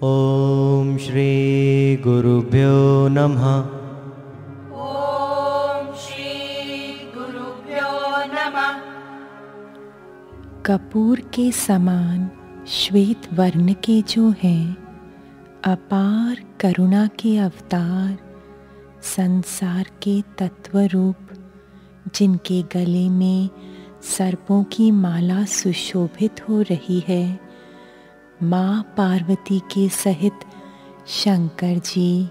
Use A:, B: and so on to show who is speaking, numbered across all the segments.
A: ओम श्री गुरुभ्यो नमः।
B: ओम श्री गुरुभ्यो नमः।
C: कपूर के समान श्वेत वर्ण के जो हैं, अपार करुणा के अवतार, संसार के तत्व रूप, जिनके गले में सर्पों की माला सुशोभित हो रही है, माँ पार्वती के सहित शंकर जी,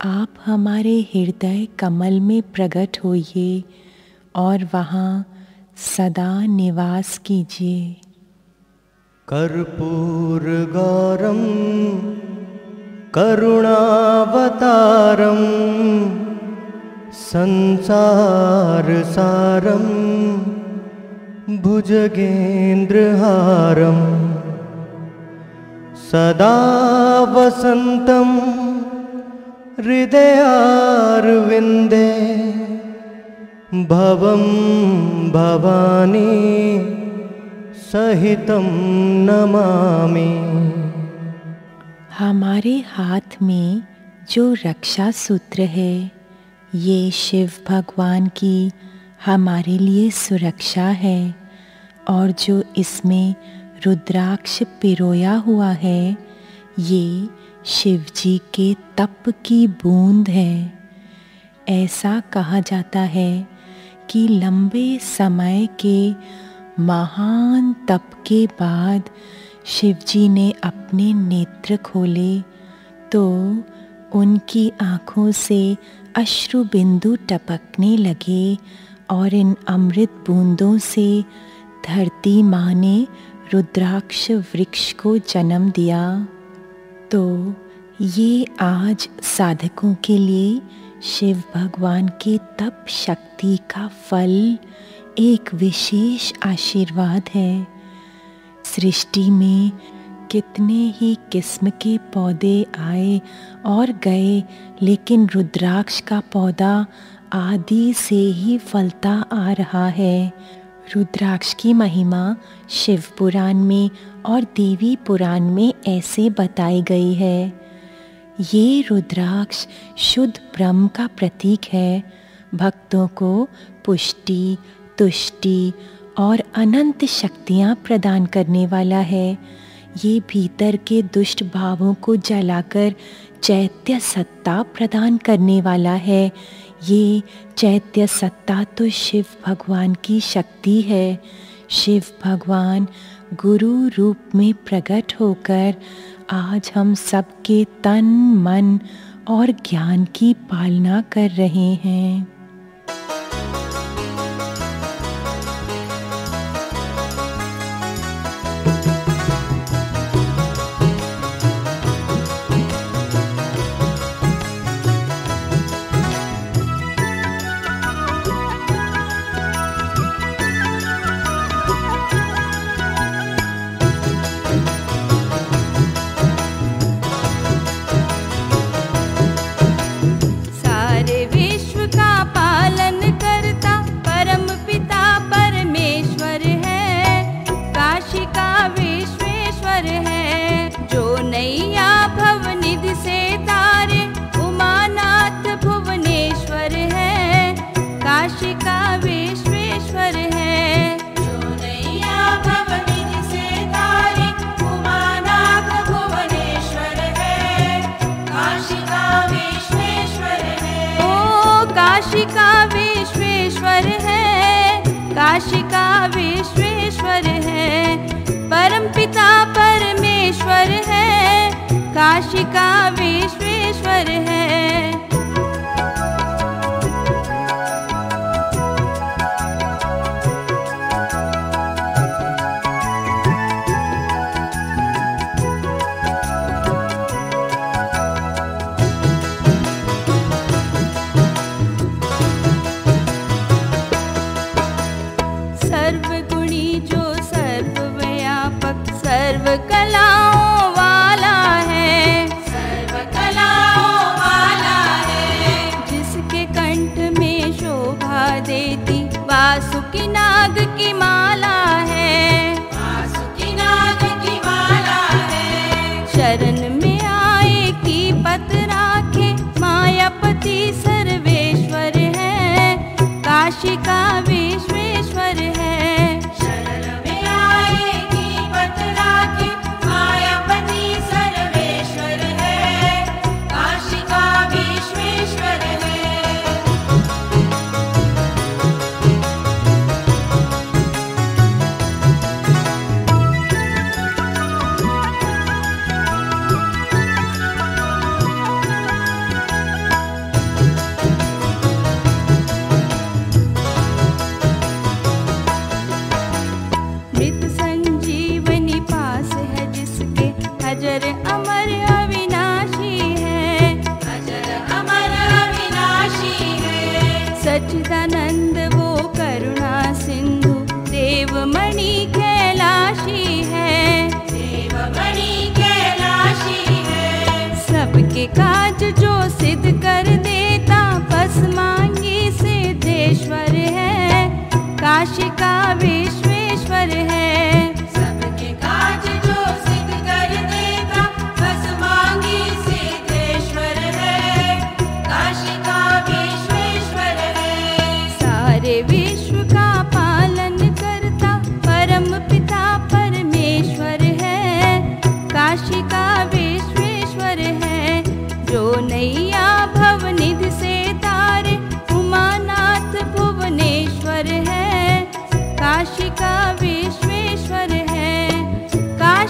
C: आप हमारे हृदय कमल में प्रकट होइए और वहाँ सदा निवास कीजिए।
A: कर्पूर गौरम करुणावतारम संसार सारम भुजगेंद्रहारम सदा वसंतम हृदयारविंदे भवं भवानी सहितं नमामि।
C: हमारे हाथ में जो रक्षा सूत्र है, ये शिव भगवान की हमारे लिए सुरक्षा है, और जो इसमें रुद्राक्ष पिरोया हुआ है, ये शिव जी के तप की बूंद है। ऐसा कहा जाता है कि लंबे समय के महान तप के बाद शिव जी ने अपने नेत्र खोले तो उनकी आँखों से अश्रु बिंदु टपकने लगे, और इन अमृत बूंदों से धरती माँ ने रुद्राक्ष वृक्ष को जन्म दिया। तो ये आज साधकों के लिए शिव भगवान के तप शक्ति का फल एक विशेष आशीर्वाद है। सृष्टि में कितने ही किस्म के पौधे आए और गए, लेकिन रुद्राक्ष का पौधा आदि से ही फलता आ रहा है। रुद्राक्ष की महिमा शिव पुराण में और देवी पुराण में ऐसे बताई गई है। ये रुद्राक्ष शुद्ध ब्रह्म का प्रतीक है, भक्तों को पुष्टि, तुष्टि और अनंत शक्तियाँ प्रदान करने वाला है। ये भीतर के दुष्ट भावों को जलाकर चैत्य सत्ता प्रदान करने वाला है। ये चैत्य सत्ता तो शिव भगवान की शक्ति है। शिव भगवान गुरु रूप में प्रकट होकर आज हम सबके तन, मन और ज्ञान की पालना कर रहे हैं।
B: काशी का विश्वेश्वर है, परम पिता परमेश्वर है, काशी का विश्वेश्वर है। सर्वगुणी जो सर्वव्यापक सर्व कलाओं वाला है, सर्व कला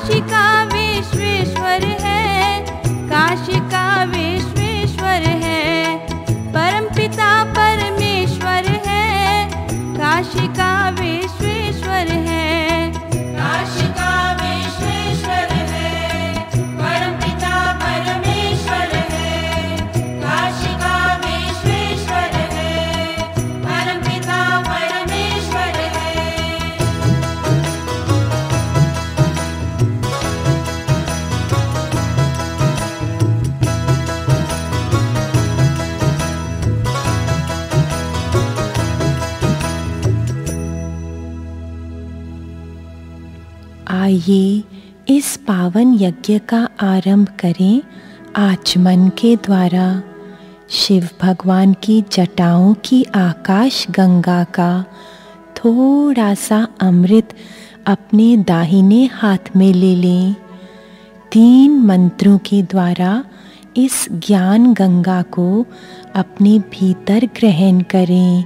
B: काशी का विश्वेश्वर है, काशी का विश्वेश्वर है, परमपिता परमेश्वर है, काशी का विश्वेश्वर है,
D: काशी का विश्वेश्वर है, परमपिता परमेश्वर है, काशी का विश्वेश्वर है, परमपिता परमेश्वर है।
C: आइए इस पावन यज्ञ का आरंभ करें आचमन के द्वारा। शिव भगवान की जटाओं की आकाश गंगा का थोड़ा सा अमृत अपने दाहिने हाथ में ले लें। 3 मंत्रों के द्वारा इस ज्ञान गंगा को अपने भीतर ग्रहण करें।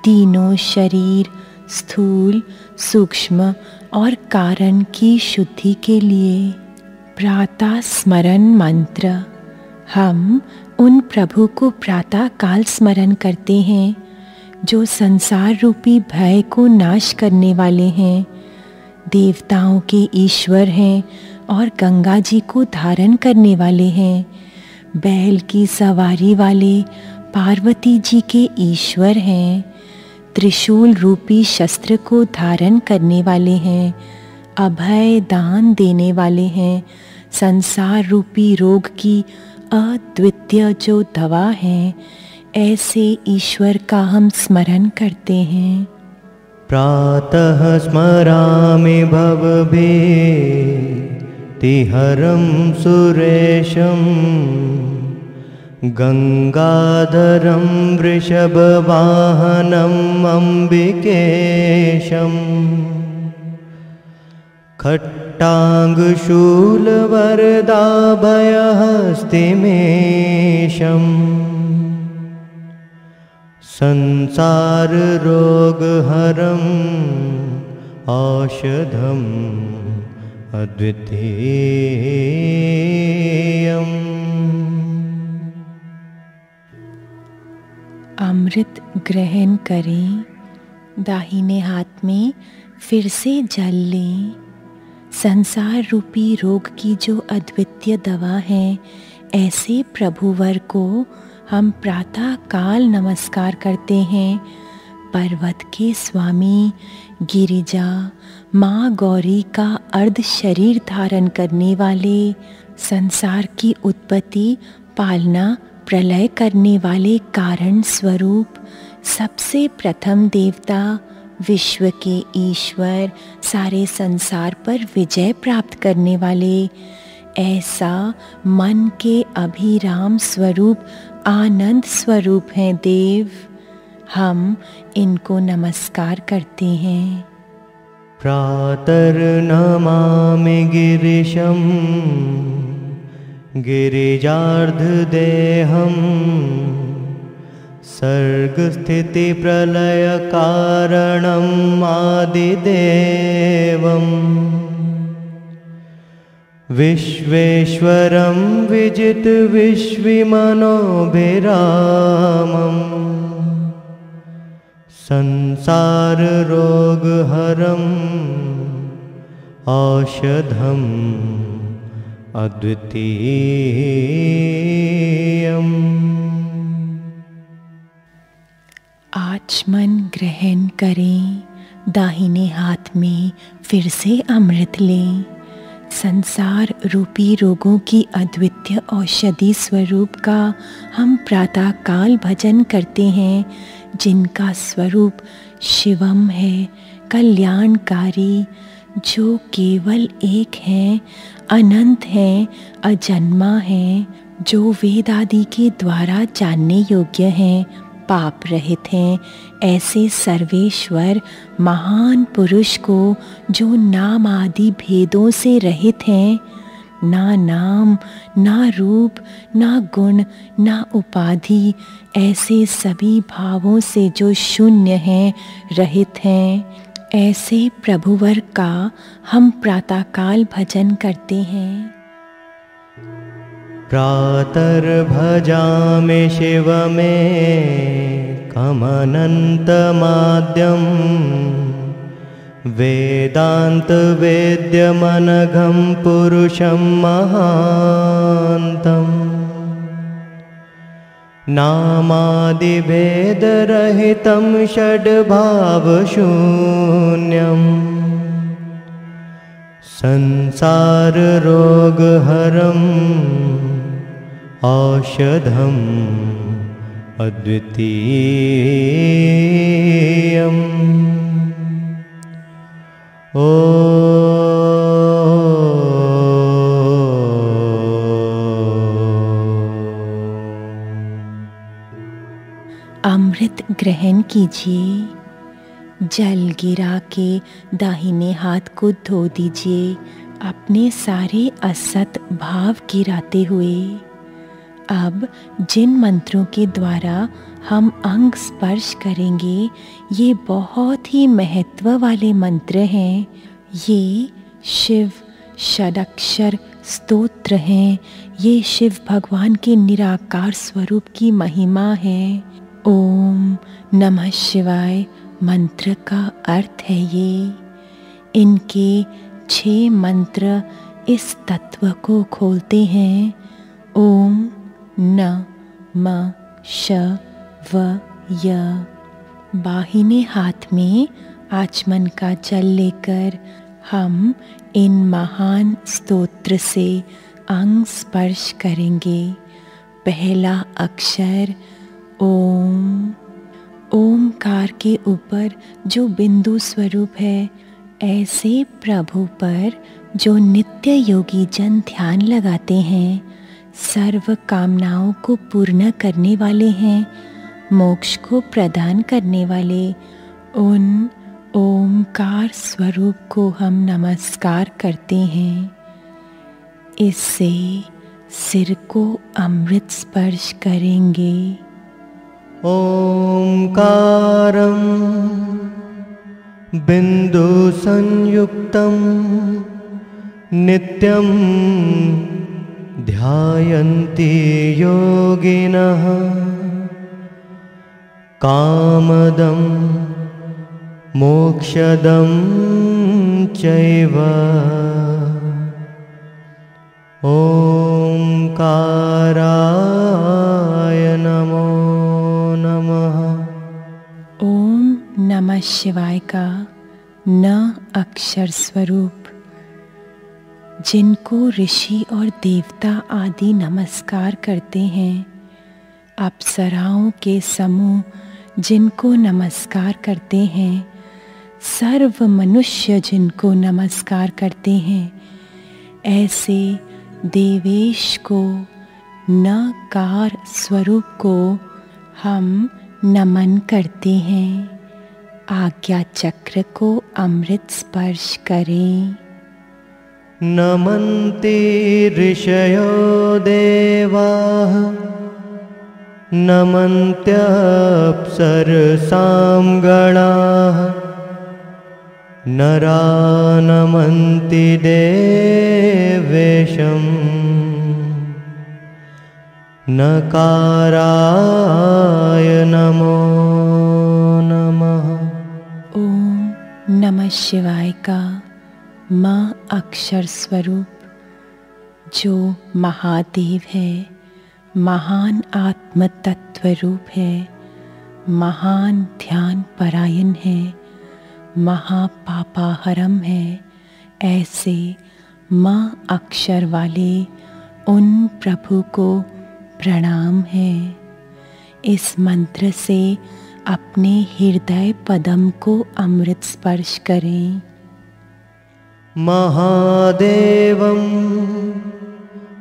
C: तीनों शरीर, स्थूल, सूक्ष्म और कारण की शुद्धि के लिए। प्रातः स्मरण मंत्र। हम उन प्रभु को प्रातः काल स्मरण करते हैं जो संसार रूपी भय को नाश करने वाले हैं, देवताओं के ईश्वर हैं और गंगा जी को धारण करने वाले हैं, बैल की सवारी वाले पार्वती जी के ईश्वर हैं, त्रिशूल रूपी शस्त्र को धारण करने वाले हैं, अभय दान देने वाले हैं, संसार रूपी रोग की अद्वितीय जो दवा है, ऐसे ईश्वर का हम स्मरण करते हैं।
A: प्रातः स्मरामि भवभीतिहरं सुरेशं गंगाधरं वृषभवाहनम् अम्बिकेशम् खट्टाङ्गशूलवरदाभयहस्तिमेशम् संसाररोगहरम् औषधम् अद्वितीयम्।
C: अमृत ग्रहण करें। दाहिने हाथ में फिर से जल लें। संसार रूपी रोग की जो अद्वितीय दवा है, ऐसे प्रभुवर को हम प्रातः काल नमस्कार करते हैं। पर्वत के स्वामी, गिरिजा, माँ गौरी का अर्ध शरीर धारण करने वाले, संसार की उत्पत्ति, पालना, प्रलय करने वाले कारण स्वरूप, सबसे प्रथम देवता, विश्व के ईश्वर, सारे संसार पर विजय प्राप्त करने वाले, ऐसा मन के अभिराम स्वरूप, आनंद स्वरूप हैं देव। हम इनको नमस्कार करते हैं।
A: प्रातर्नमामि गिरिशं गिरिजार्धदेहं सर्गस्थितिप्रलयकारणम् आदिदेवम् विश्वेश्वरं विजितविश्वमनोभिरामम् संसाररोगहरम् औषधम् अद्वितीयम्।
C: आचमन ग्रहण करें। दाहिने हाथ में फिर से अमृत लें। संसार रूपी रोगों की अद्वितीय औषधि स्वरूप का हम प्रातः काल भजन करते हैं, जिनका स्वरूप शिवम है, कल्याणकारी, जो केवल एक हैं, अनंत हैं, अजन्मा हैं, जो वेद आदि के द्वारा जानने योग्य हैं, पाप रहित हैं। ऐसे सर्वेश्वर महान पुरुष को, जो नाम आदि भेदों से रहित हैं, ना नाम, ना रूप, ना गुण, ना उपाधि, ऐसे सभी भावों से जो शून्य हैं, रहित हैं, ऐसे प्रभुवर का हम प्रातःकाल भजन करते हैं।
A: प्रातर्भजामि शिवमेकमनन्तमाद्यं वेदान्तवेद्यमनघं पुरुषं महान्तम् नामादिभेदरहितं षड्भावशून्यम् संसाररोगहरम् औषधम् अद्वितीयम्।
C: अमृत ग्रहण कीजिए। जल गिरा के दाहिने हाथ को धो दीजिए, अपने सारे असत भाव गिराते हुए। अब जिन मंत्रों के द्वारा हम अंग स्पर्श करेंगे, ये बहुत ही महत्व वाले मंत्र हैं। ये शिव षडाक्षर स्तोत्र हैं। ये शिव भगवान के निराकार स्वरूप की महिमा है। ओम नमः शिवाय मंत्र का अर्थ है ये। इनके 6 मंत्र इस तत्व को खोलते हैं। ओम न म श व य। बाहिने हाथ में आचमन का जल लेकर हम इन महान स्तोत्र से अंग स्पर्श करेंगे। पहला अक्षर ओम। ओमकार के ऊपर जो बिंदु स्वरूप है, ऐसे प्रभु पर जो नित्य योगी जन ध्यान लगाते हैं, सर्व कामनाओं को पूर्ण करने वाले हैं, मोक्ष को प्रदान करने वाले, उन ओमकार स्वरूप को हम नमस्कार करते हैं। इससे सिर को अमृत स्पर्श करेंगे।
A: ओंकारं बिंदु संयुक्तं नित्यं ध्यायन्ति योगिनः कामदं मोक्षदं चैव। ओंकाराय नमो नमः।
C: ओम नमः शिवाय का न अक्षर स्वरूप, जिनको ऋषि और देवता आदि नमस्कार करते हैं, अप्सराओं के समूह जिनको नमस्कार करते हैं, सर्व मनुष्य जिनको नमस्कार करते हैं, ऐसे देवेश को नकार स्वरूप को हम नमन करते हैं। आज्ञा चक्र को अमृत स्पर्श करें।
A: नमन्ति ऋषयो देवाः नमन्त्यप्सरसां गणाः नरा नमन्ति देवेशं नकाराय नमो नमः।
C: ओम नमः शिवाय का म अक्षर स्वरूप, जो महादेव है, महान आत्म तत्व रूप है, महान ध्यान परायण है, महापापाहरम है, ऐसे म अक्षर वाले उन प्रभु को प्रणाम है। इस मंत्र से अपने हृदय पदम को अमृत स्पर्श करें।
A: महादेवं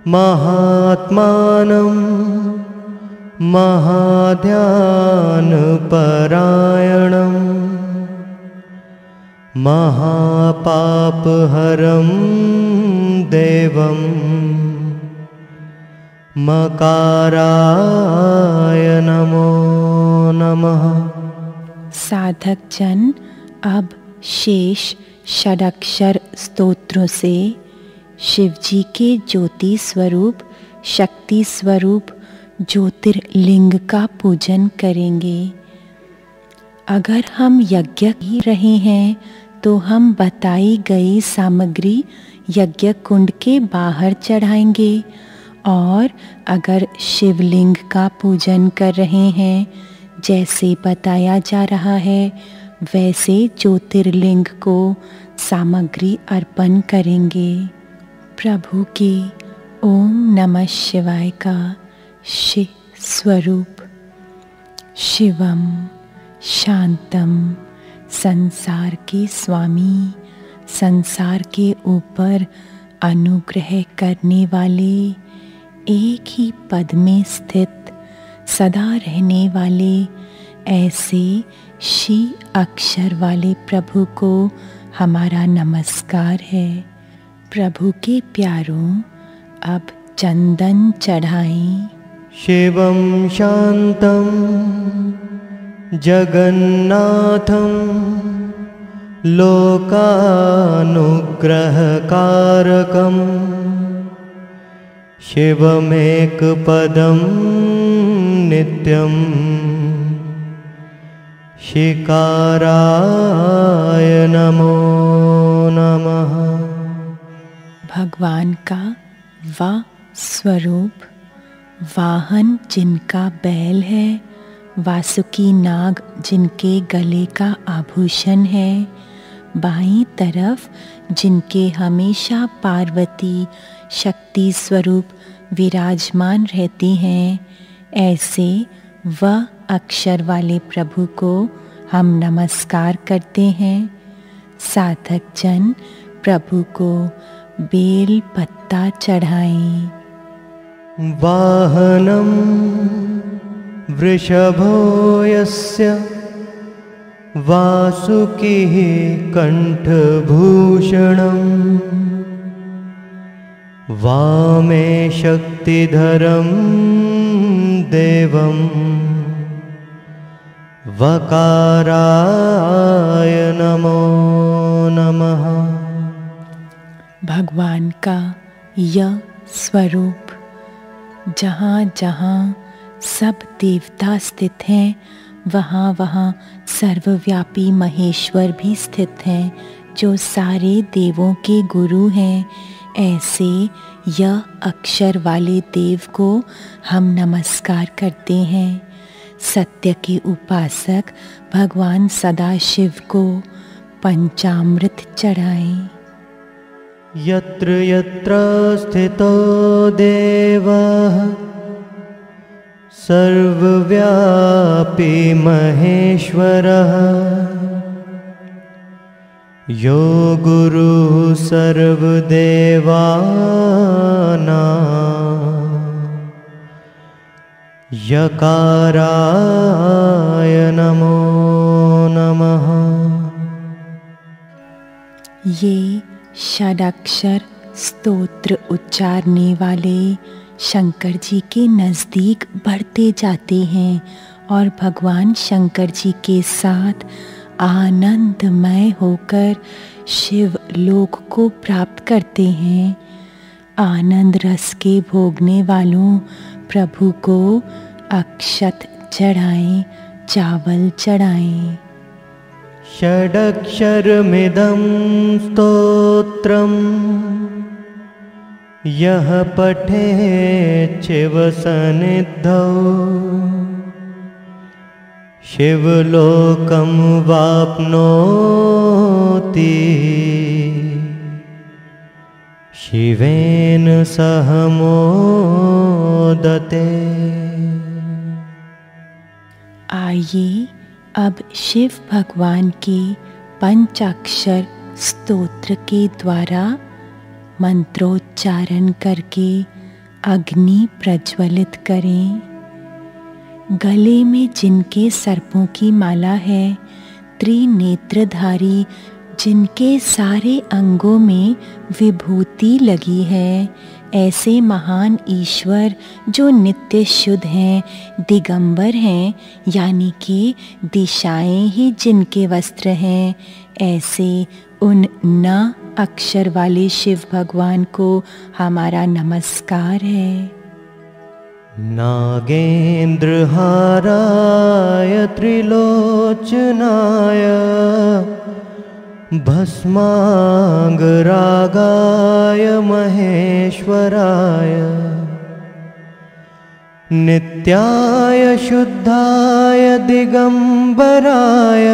A: महात्मानं महाध्यानपरायणं महापापहरं देवं मकाराय नमो नमः।
C: साधक जन अब शेष षडक्षर स्तोत्रों से शिवजी के ज्योति स्वरूप, शक्ति स्वरूप ज्योतिर्लिंग का पूजन करेंगे। अगर हम यज्ञ कर रहे हैं तो हम बताई गई सामग्री यज्ञ कुंड के बाहर चढ़ाएंगे, और अगर शिवलिंग का पूजन कर रहे हैं जैसे बताया जा रहा है वैसे ज्योतिर्लिंग को सामग्री अर्पण करेंगे। प्रभु के ओम नमः शिवाय का शिव स्वरूप शिवम शांतम, संसार के स्वामी, संसार के ऊपर अनुग्रह करने वाले, एक ही पद में स्थित सदा रहने वाले ऐसे शी अक्षर वाले प्रभु को हमारा नमस्कार है। प्रभु के प्यारों, अब चंदन चढ़ाएं।
A: शिवं शांतं जगन्नाथं लोकानुग्रहकारकं शिवमेकपदं नित्यं शिकाराय नमो नमः।
C: भगवान का वा स्वरूप, वाहन जिनका बैल है, वासुकी नाग जिनके गले का आभूषण है, बाईं तरफ जिनके हमेशा पार्वती शक्ति स्वरूप विराजमान रहती हैं, ऐसे व अक्षर वाले प्रभु को हम नमस्कार करते हैं। साधक जन प्रभु को बेल पत्ता चढ़ाएं।
A: वाहनं वृषभो यस्य वासुकिः कंठभूषणं वामे शक्तिधरं देवं वकाराय नमो नमः।
C: भगवान का यह स्वरूप, जहाँ जहाँ सब देवता स्थित हैं वहाँ वहाँ सर्वव्यापी महेश्वर भी स्थित हैं, जो सारे देवों के गुरु हैं। ऐसे यह अक्षर वाले देव को हम नमस्कार करते हैं। सत्य के उपासक भगवान सदाशिव को पंचामृत चढ़ाएं।
A: यत्र यत्र स्थितो देवः सर्वव्यापी महेश्वरः यो गुरुः सर्वदेवानां यकाराय नमो नमः।
C: ये षडाक्षर स्तोत्र उच्चारने वाले शंकर जी के नज़दीक बढ़ते जाते हैं और भगवान शंकर जी के साथ आनंदमय होकर शिव लोक को प्राप्त करते हैं। आनंद रस के भोगने वालों प्रभु को अक्षत चढ़ाएं, चावल चढ़ाएं।
A: षडक्षरमिदं स्तोत्रम् यः पठेत् शिवसन्निधौ शिवलोकं वाप्नोति शिवेन सह मोदते।
C: आइए अब शिव भगवान के पंचाक्षर स्तोत्र के द्वारा मंत्रोच्चारण करके अग्नि प्रज्वलित करें। गले में जिनके सर्पों की माला है, त्रिनेत्रधारी जिनके सारे अंगों में विभूति लगी है, ऐसे महान ईश्वर जो नित्य शुद्ध हैं, दिगंबर हैं, यानी कि दिशाएं ही जिनके वस्त्र हैं, ऐसे उन न अक्षर वाले शिव भगवान को हमारा नमस्कार है।
A: नागेन्द्रहाराय त्रिलोचनाय भस्मांगरागाय महेश्वराय नित्याय शुद्धाय दिगंबराय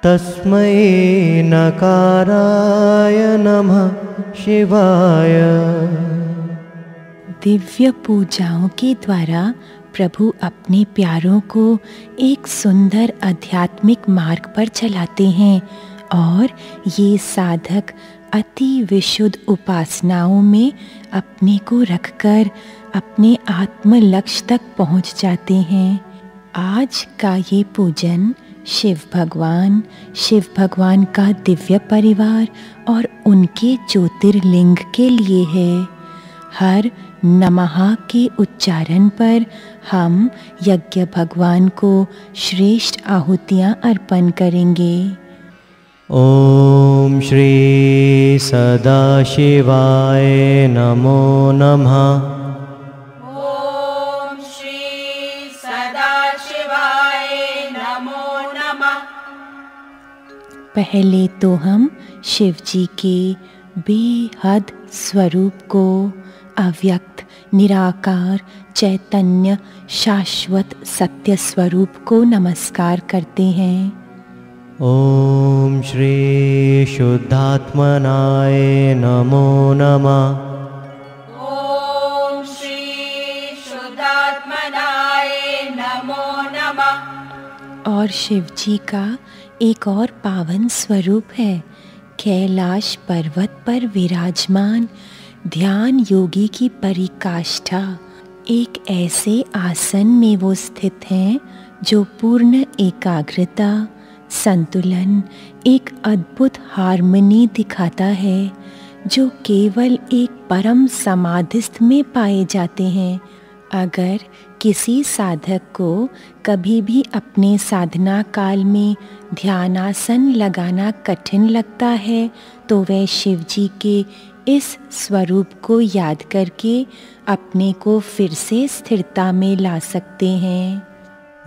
A: तस्मै नकाराय नमः शिवाय।
C: दिव्य पूजाओं के द्वारा प्रभु अपने प्यारों को एक सुंदर आध्यात्मिक मार्ग पर चलाते हैं और ये साधक अति विशुद्ध उपासनाओं में अपने को रखकर अपने आत्म लक्ष्य तक पहुंच जाते हैं। आज का ये पूजन शिव भगवान का दिव्य परिवार और उनके ज्योतिर्लिंग के लिए है। हर नमः के उच्चारण पर हम यज्ञ भगवान को श्रेष्ठ आहुतियाँ अर्पण करेंगे।
A: ओम श्री सदाशिवाय नमो नमः।
D: ओम श्री सदाशिवाय नमो नमः।
C: पहले तो हम शिव जी के बेहद स्वरूप को, अव्यक्त निराकार चैतन्य शाश्वत सत्य स्वरूप को नमस्कार करते हैं।
A: ओम श्री शुद्धात्मनाय नमो नमः।
D: ओम श्री शुद्धात्मनाय नमो नमः।
C: और शिव जी का एक और पावन स्वरूप है। कैलाश पर्वत पर विराजमान ध्यान योगी की परिकाष्ठा। एक ऐसे आसन में वो स्थित हैं जो पूर्ण एकाग्रता, संतुलन, एक अद्भुत हार्मनी दिखाता है, जो केवल एक परम समाधिस्थ में पाए जाते हैं। अगर किसी साधक को कभी भी अपने साधना काल में ध्यानासन लगाना कठिन लगता है तो वह शिव जी के इस स्वरूप को याद करके अपने को फिर से स्थिरता में ला सकते हैं।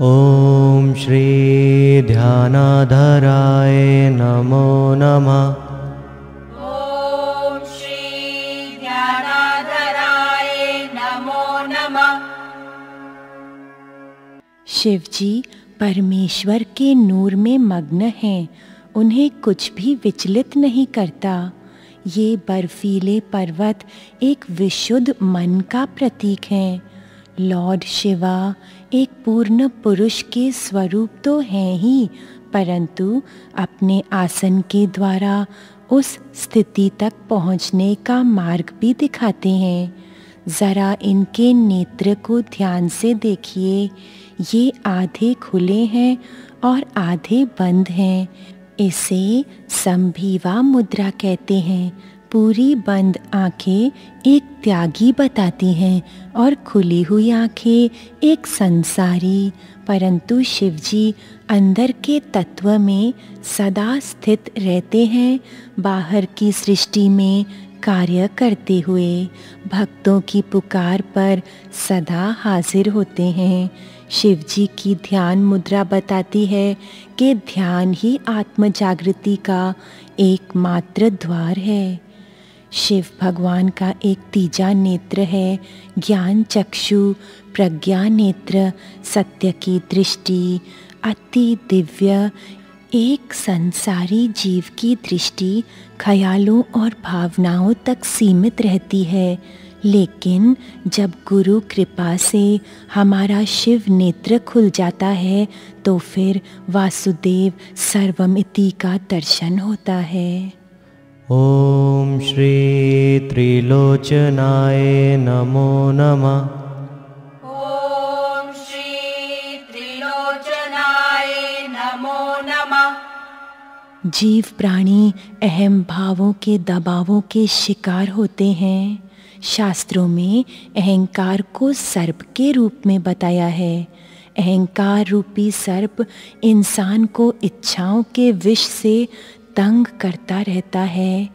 A: ओम श्री ध्यानाधराय नमो नमः।
D: ओम श्री ध्यानाधराय नमो नमः।
C: शिव जी परमेश्वर के नूर में मग्न हैं, उन्हें कुछ भी विचलित नहीं करता। ये बर्फीले पर्वत एक विशुद्ध मन का प्रतीक हैं। लॉर्ड शिवा एक पूर्ण पुरुष के स्वरूप तो हैं ही, परंतु अपने आसन के द्वारा उस स्थिति तक पहुँचने का मार्ग भी दिखाते हैं। ज़रा इनके नेत्र को ध्यान से देखिए, ये आधे खुले हैं और आधे बंद हैं। इसे संभीवा मुद्रा कहते हैं। पूरी बंद आंखें एक त्यागी बताती हैं और खुली हुई आंखें एक संसारी। परंतु शिवजी अंदर के तत्व में सदा स्थित रहते हैं, बाहर की सृष्टि में कार्य करते हुए भक्तों की पुकार पर सदा हाजिर होते हैं। शिव जी की ध्यान मुद्रा बताती है कि ध्यान ही आत्म जागृति का एकमात्र द्वार है। शिव भगवान का एक तीजा नेत्र है, ज्ञान चक्षु, प्रज्ञा नेत्र, सत्य की दृष्टि, अति दिव्य। एक संसारी जीव की दृष्टि ख्यालों और भावनाओं तक सीमित रहती है, लेकिन जब गुरु कृपा से हमारा शिव नेत्र खुल जाता है तो फिर वासुदेव सर्वमिति का दर्शन होता है।
A: ओम श्री त्रिलोचनाय नमो नमः।
D: ओम श्री त्रिलोचनाय नमो नमः।
C: जीव प्राणी अहम भावों के दबावों के शिकार होते हैं। शास्त्रों में अहंकार को सर्प के रूप में बताया है। अहंकार रूपी सर्प इंसान को इच्छाओं के विष से तंग करता रहता है।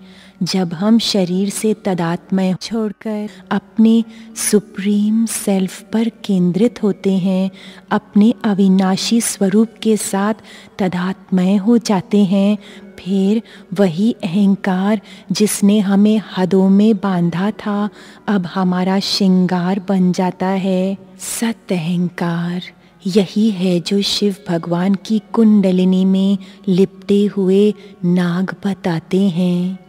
C: जब हम शरीर से तादात्म्य छोड़कर अपने सुप्रीम सेल्फ पर केंद्रित होते हैं, अपने अविनाशी स्वरूप के साथ तादात्म्य हो जाते हैं, फिर वही अहंकार जिसने हमें हदों में बांधा था अब हमारा श्रृंगार बन जाता है। सत्य अहंकार यही है जो शिव भगवान की कुंडलिनी में लिपटे हुए नाग बताते हैं।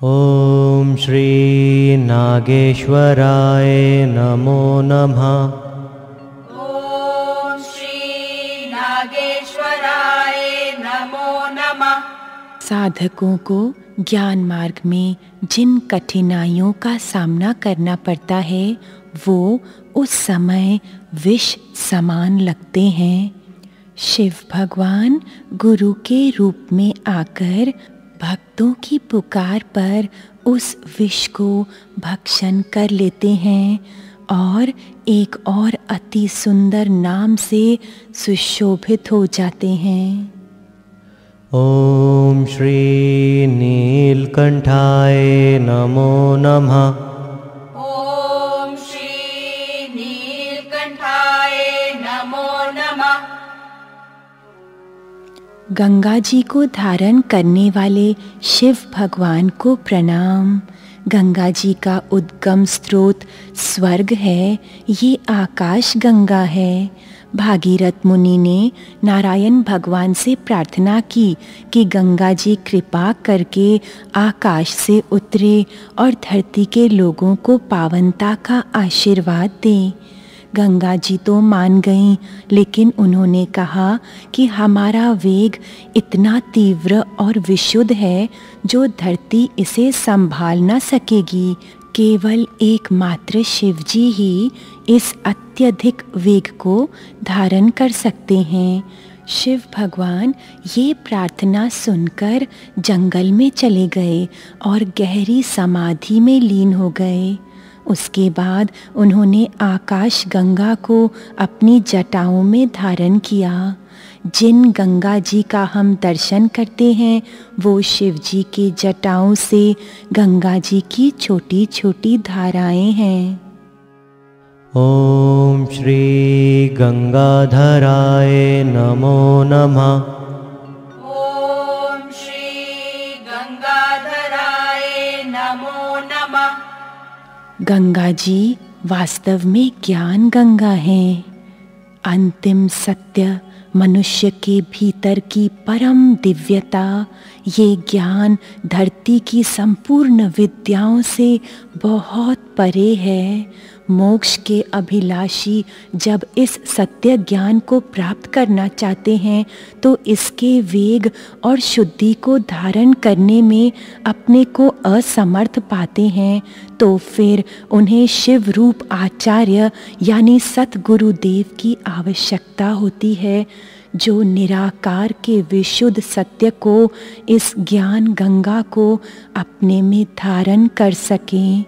A: ओम श्री नागेश्वराय नमो नमः।
D: ॐ श्री नागेश्वराय नमो नमः।
C: साधकों को ज्ञान मार्ग में जिन कठिनाइयों का सामना करना पड़ता है वो उस समय विष समान लगते हैं। शिव भगवान गुरु के रूप में आकर भक्तों की पुकार पर उस विष को भक्षण कर लेते हैं और एक और अति सुंदर नाम से सुशोभित हो जाते हैं।
A: ओम श्री नीलकंठाय नमो नमः।
D: ॐ श्री नीलकंठाय नमो नमः।
C: गंगा जी को धारण करने वाले शिव भगवान को प्रणाम। गंगा जी का उद्गम स्रोत स्वर्ग है, ये आकाश गंगा है। भागीरथ मुनि ने नारायण भगवान से प्रार्थना की कि गंगा जी कृपा करके आकाश से उतरे और धरती के लोगों को पावनता का आशीर्वाद दें। गंगा जी तो मान गईं, लेकिन उन्होंने कहा कि हमारा वेग इतना तीव्र और विशुद्ध है जो धरती इसे संभाल न सकेगी। केवल एकमात्र शिव जी ही इस अत्यधिक वेग को धारण कर सकते हैं। शिव भगवान ये प्रार्थना सुनकर जंगल में चले गए और गहरी समाधि में लीन हो गए। उसके बाद उन्होंने आकाश गंगा को अपनी जटाओं में धारण किया। जिन गंगा जी का हम दर्शन करते हैं वो शिव जी की जटाओं से गंगा जी की छोटी छोटी धाराएं हैं।
A: ओम श्री गंगाधराय नमो नमः।
D: ॐ श्री गंगाधराय नमो नमः।
C: गंगा जी वास्तव में ज्ञान गंगा हैं। अंतिम सत्य मनुष्य के भीतर की परम दिव्यता, ये ज्ञान धरती की संपूर्ण विद्याओं से बहुत परे है। मोक्ष के अभिलाषी जब इस सत्य ज्ञान को प्राप्त करना चाहते हैं तो इसके वेग और शुद्धि को धारण करने में अपने को असमर्थ पाते हैं, तो फिर उन्हें शिव रूप आचार्य यानी सतगुरुदेव की आवश्यकता होती है, जो निराकार के विशुद्ध सत्य को, इस ज्ञान गंगा को अपने में धारण कर सकें।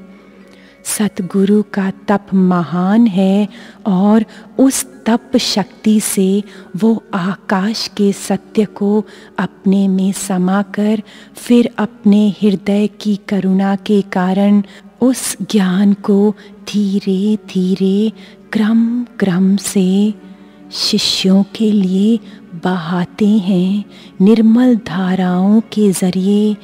C: सतगुरु का तप महान है और उस तप शक्ति से वो आकाश के सत्य को अपने में समाकर फिर अपने हृदय की करुणा के कारण उस ज्ञान को धीरे धीरे क्रम क्रम से शिष्यों के लिए बहाते हैं निर्मल धाराओं के ज़रिए।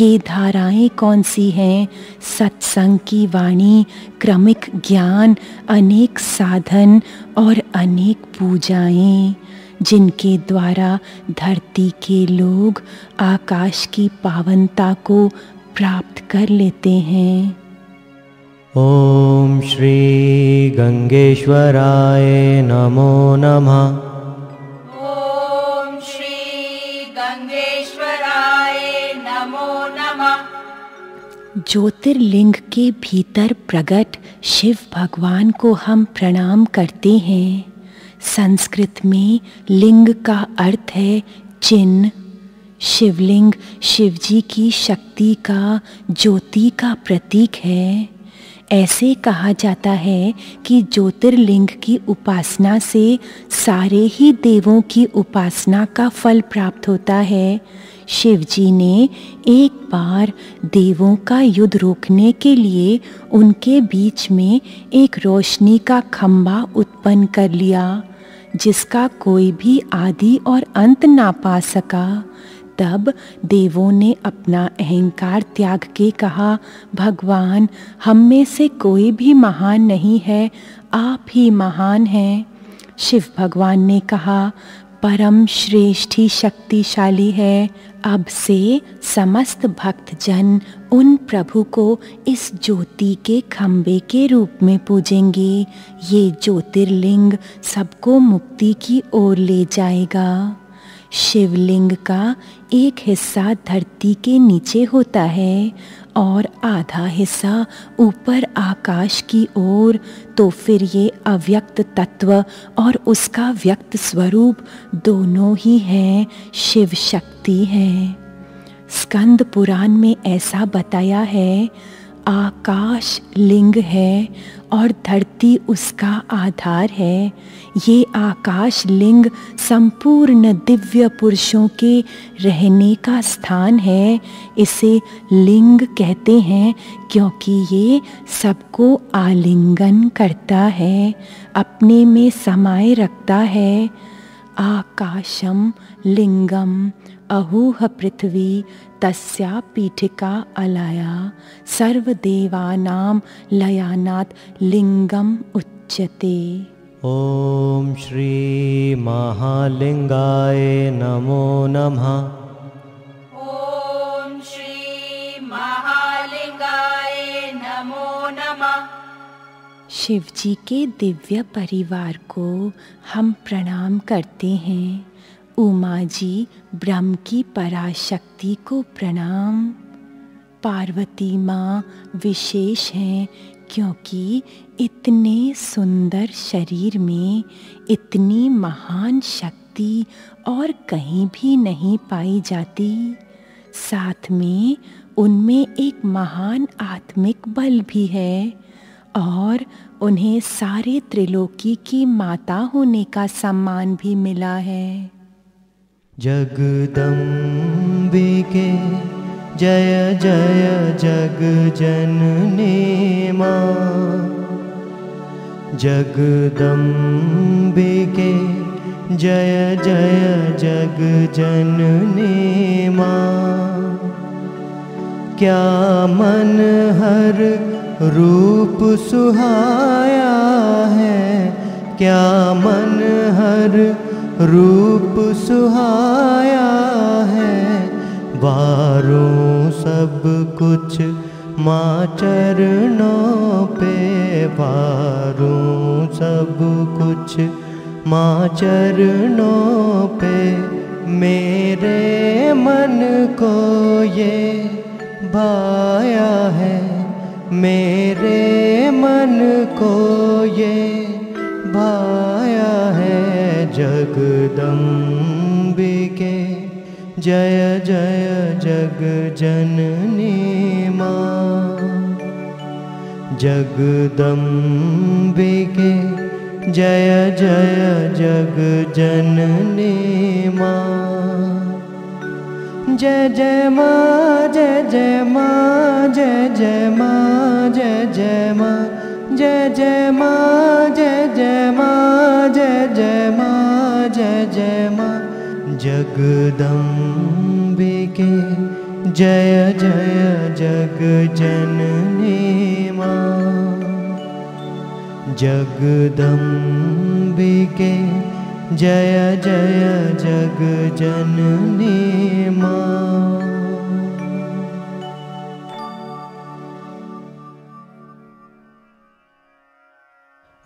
C: ये धाराएं कौन सी हैं? सत्संग की वाणी, क्रमिक ज्ञान, अनेक साधन और अनेक पूजाएं, जिनके द्वारा धरती के लोग आकाश की पावनता को प्राप्त कर लेते हैं।
A: ओम श्री गंगेश्वराय नमो नमः।
D: ॐ श्री गंगेश्वराय नमो नमः।
C: ज्योतिर्लिंग के भीतर प्रकट शिव भगवान को हम प्रणाम करते हैं। संस्कृत में लिंग का अर्थ है चिन्ह। शिवलिंग शिवजी की शक्ति का, ज्योति का प्रतीक है। ऐसे कहा जाता है कि ज्योतिर्लिंग की उपासना से सारे ही देवों की उपासना का फल प्राप्त होता है। शिव जी ने एक बार देवों का युद्ध रोकने के लिए उनके बीच में एक रोशनी का खंभा उत्पन्न कर लिया, जिसका कोई भी आदि और अंत ना पा सका। तब देवों ने अपना अहंकार त्याग के कहा, भगवान, हम में से कोई भी महान नहीं है, आप ही महान हैं। शिव भगवान ने कहा, परम श्रेष्ठ ही शक्तिशाली है। अब से समस्त भक्तजन उन प्रभु को इस ज्योति के खंबे के रूप में पूजेंगे। ये ज्योतिर्लिंग सबको मुक्ति की ओर ले जाएगा। शिवलिंग का एक हिस्सा धरती के नीचे होता है और आधा हिस्सा ऊपर आकाश की ओर। तो फिर ये अव्यक्त तत्व और उसका व्यक्त स्वरूप दोनों ही हैं, शिव शक्ति है। स्कंद पुराण में ऐसा बताया है, आकाश लिंग है और धरती उसका आधार है। ये आकाश लिंग संपूर्ण दिव्य पुरुषों के रहने का स्थान है। इसे लिंग कहते हैं क्योंकि ये सबको आलिंगन करता है, अपने में समाये रखता है। आकाशम लिंगम अहूह पृथ्वी तस्या पीठिका अलाया सर्वदेवानां लयानात् लिंगम उच्यते।
A: ओम श्री महालिंगाय नमो नमः।
D: ओम श्री महालिंगाय नमो नमः।
C: शिव जी के दिव्य परिवार को हम प्रणाम करते हैं। उमा जी ब्रह्म की पराशक्ति को प्रणाम। पार्वती माँ विशेष हैं क्योंकि इतने सुंदर शरीर में इतनी महान शक्ति और कहीं भी नहीं पाई जाती। साथ में उनमें एक महान आत्मिक बल भी है और उन्हें सारे त्रिलोकी की माता होने का सम्मान भी मिला है।
A: जगदम्बिके जय जय जग जननी माँ। जगदम्बिके जय जय जग जननी माँ। क्या मन हर रूप सुहाया है, क्या मन हर रूप सुहाया है। वारूं सब कुछ माँ चरणों पे, वारूं सब कुछ माँ चरणों पे। मेरे मन को ये भाया है, मेरे मन को ये भाया है। जगदम्बिके जय जय जग जननी माँ। जगदम्बिके जय जय जग जननी माँ। जय जय माँ, जय जय माँ, जय जय माँ, जय जय माँ, जय जय माँ, जय जय माँ, जय जय माँ, जय जय माँ। जगदम्बिके जय जय जग जननी माँ। जगदम्बिके जय जय जग जननी माँ।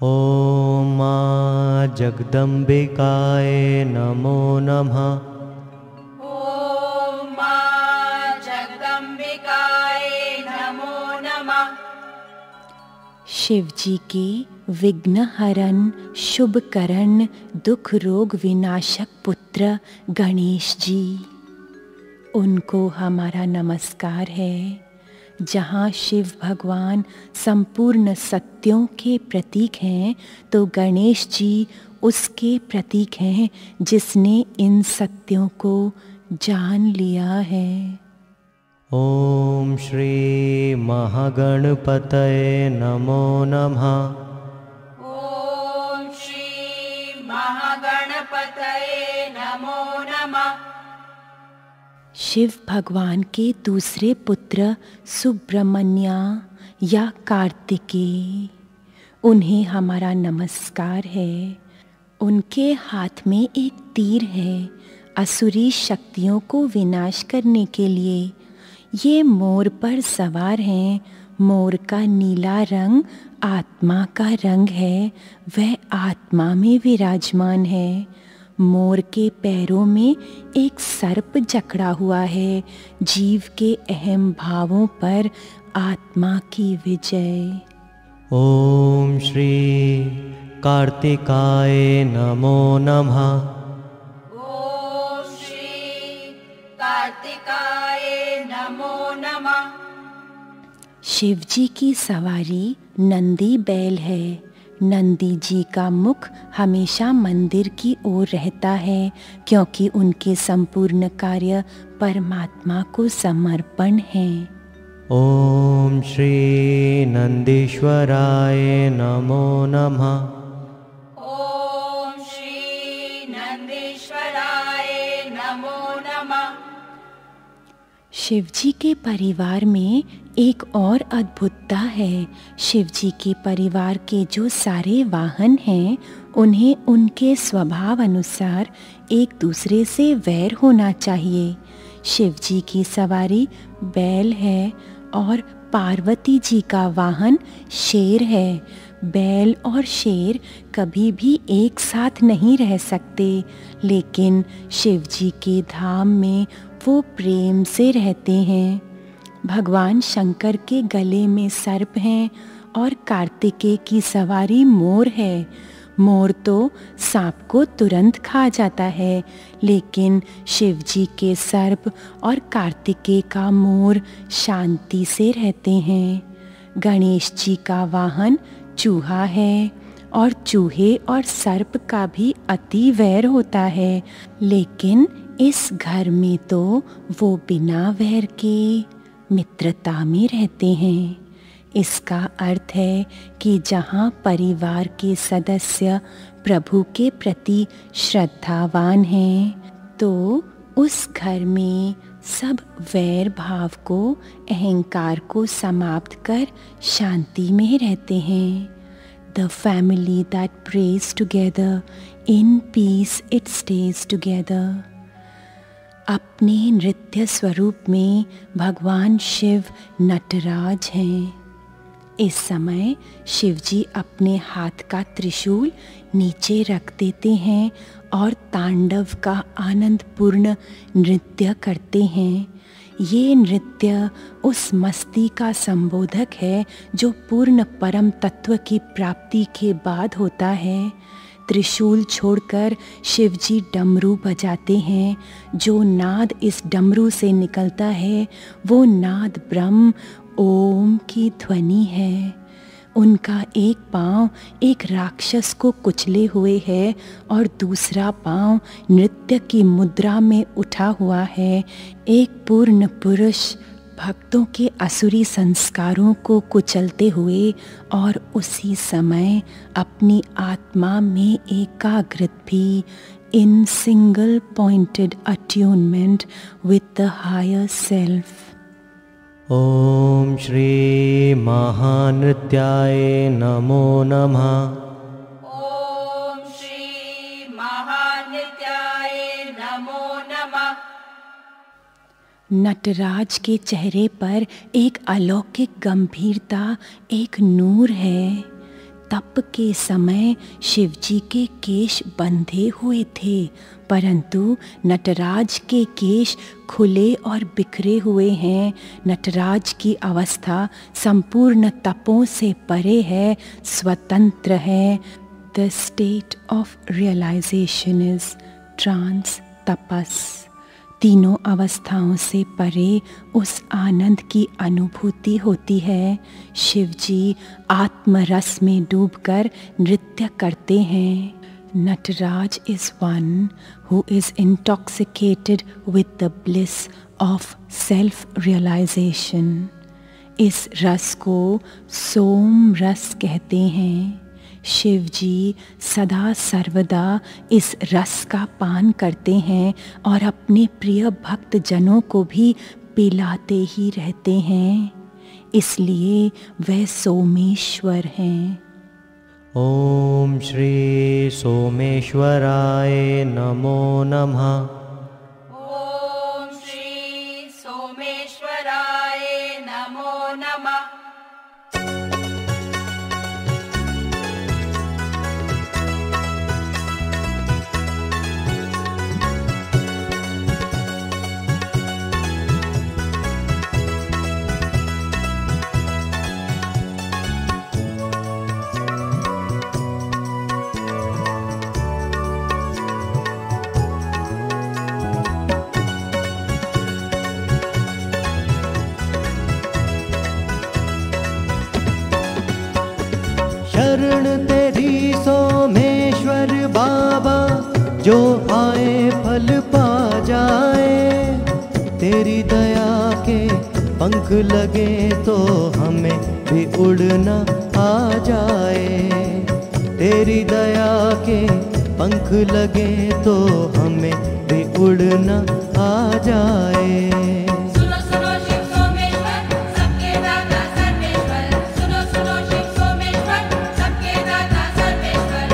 A: ओम माँ जगदम्बिकाय नमो नमः।
D: ओम मां जगदम्बिकाय नमो नमः।
C: शिव जी के विघ्नहरण शुभकरण दुख रोग विनाशक पुत्र गणेश जी, उनको हमारा नमस्कार है। जहाँ शिव भगवान संपूर्ण सत्यों के प्रतीक हैं, तो गणेश जी उसके प्रतीक हैं जिसने इन सत्यों को जान लिया है।
A: ओम श्री महागणपतये नमो नमः।
D: ॐ श्री महागणपतये नमो नमः।
C: शिव भगवान के दूसरे पुत्र सुब्रमण्य या कार्तिकेय, उन्हें हमारा नमस्कार है। उनके हाथ में एक तीर है, असुरी शक्तियों को विनाश करने के लिए। ये मोर पर सवार हैं। मोर का नीला रंग आत्मा का रंग है, वह आत्मा में विराजमान है। मोर के पैरों में एक सर्प जकड़ा हुआ है, जीव के अहम भावों पर आत्मा की विजय।
A: ओम श्री कार्तिकाय नमो नमः।
D: ॐ श्री कार्तिकाय नमो नमः।
C: शिव जी की सवारी नंदी बैल है। नंदी जी का मुख हमेशा मंदिर की ओर रहता है, क्योंकि उनके संपूर्ण कार्य परमात्मा को समर्पण है।
A: ओम श्री नंदीश्वराय नमो नमः।
D: ॐ श्री नंदीश्वराय नमो नमः।
C: शिव जी के परिवार में एक और अद्भुतता है। शिव जी के परिवार के जो सारे वाहन हैं, उन्हें उनके स्वभाव अनुसार एक दूसरे से वैर होना चाहिए। शिव जी की सवारी बैल है और पार्वती जी का वाहन शेर है। बैल और शेर कभी भी एक साथ नहीं रह सकते, लेकिन शिव जी के धाम में वो प्रेम से रहते हैं। भगवान शंकर के गले में सर्प हैं और कार्तिकेय की सवारी मोर है। मोर तो सांप को तुरंत खा जाता है, लेकिन शिव जी के सर्प और कार्तिकेय का मोर शांति से रहते हैं। गणेश जी का वाहन चूहा है और चूहे और सर्प का भी अति वैर होता है, लेकिन इस घर में तो वो बिना वैर के मित्रता में रहते हैं। इसका अर्थ है कि जहाँ परिवार के सदस्य प्रभु के प्रति श्रद्धावान हैं, तो उस घर में सब वैर भाव को, अहंकार को समाप्त कर शांति में रहते हैं। The family that prays together in peace it stays together. अपने नृत्य स्वरूप में भगवान शिव नटराज हैं। इस समय शिव जी अपने हाथ का त्रिशूल नीचे रख देते हैं और तांडव का आनंदपूर्ण नृत्य करते हैं। ये नृत्य उस मस्ती का संबोधक है जो पूर्ण परम तत्व की प्राप्ति के बाद होता है। त्रिशूल छोड़कर शिवजी डमरू बजाते हैं। जो नाद इस डमरू से निकलता है वो नाद ब्रह्म ओम की ध्वनि है। उनका एक पाँव एक राक्षस को कुचले हुए है और दूसरा पाँव नृत्य की मुद्रा में उठा हुआ है। एक पूर्ण पुरुष भक्तों के असुरी संस्कारों को कुचलते हुए और उसी समय अपनी आत्मा में एकाग्रत भी in single pointed attunement with the higher self.
A: ओम श्री महानृत्याय नमो नमः।
D: ॐ श्री महानृत्याय नमो नमः।
C: नटराज के चेहरे पर एक अलौकिक गंभीरता, एक नूर है। तप के समय शिवजी के केश बंधे हुए थे, परंतु नटराज के केश खुले और बिखरे हुए हैं। नटराज की अवस्था संपूर्ण तपों से परे है, स्वतंत्र है। The state of realization is ट्रांस तपस। तीनों अवस्थाओं से परे उस आनंद की अनुभूति होती है। शिव जी आत्मरस में डूबकर नृत्य करते हैं। Nataraj is one who is intoxicated with the bliss of self-realization. इस रस को सोम रस कहते हैं। शिव जी सदा सर्वदा इस रस का पान करते हैं और अपने प्रिय भक्त जनों को भी पिलाते ही रहते हैं, इसलिए वह सोमेश्वर हैं।
A: ओम श्री सोमेश्वराय नमो नमः।
D: ॐ श्री सोमेश्वराय नमो नमः।
A: शरण तेरी सोमेश्वर बाबा, जो आए फल पा जाए। तेरी दया के पंख लगे तो हमें भी उड़ना आ जाए। तेरी दया के पंख लगे तो हमें भी उड़ना आ जाए।
D: सुनो सुनो शिव सोमेश्वर, सबके दाता सर्वेश्वर। सुनो सुनो शिव सोमेश्वर, सबके दाता सर्वेश्वर।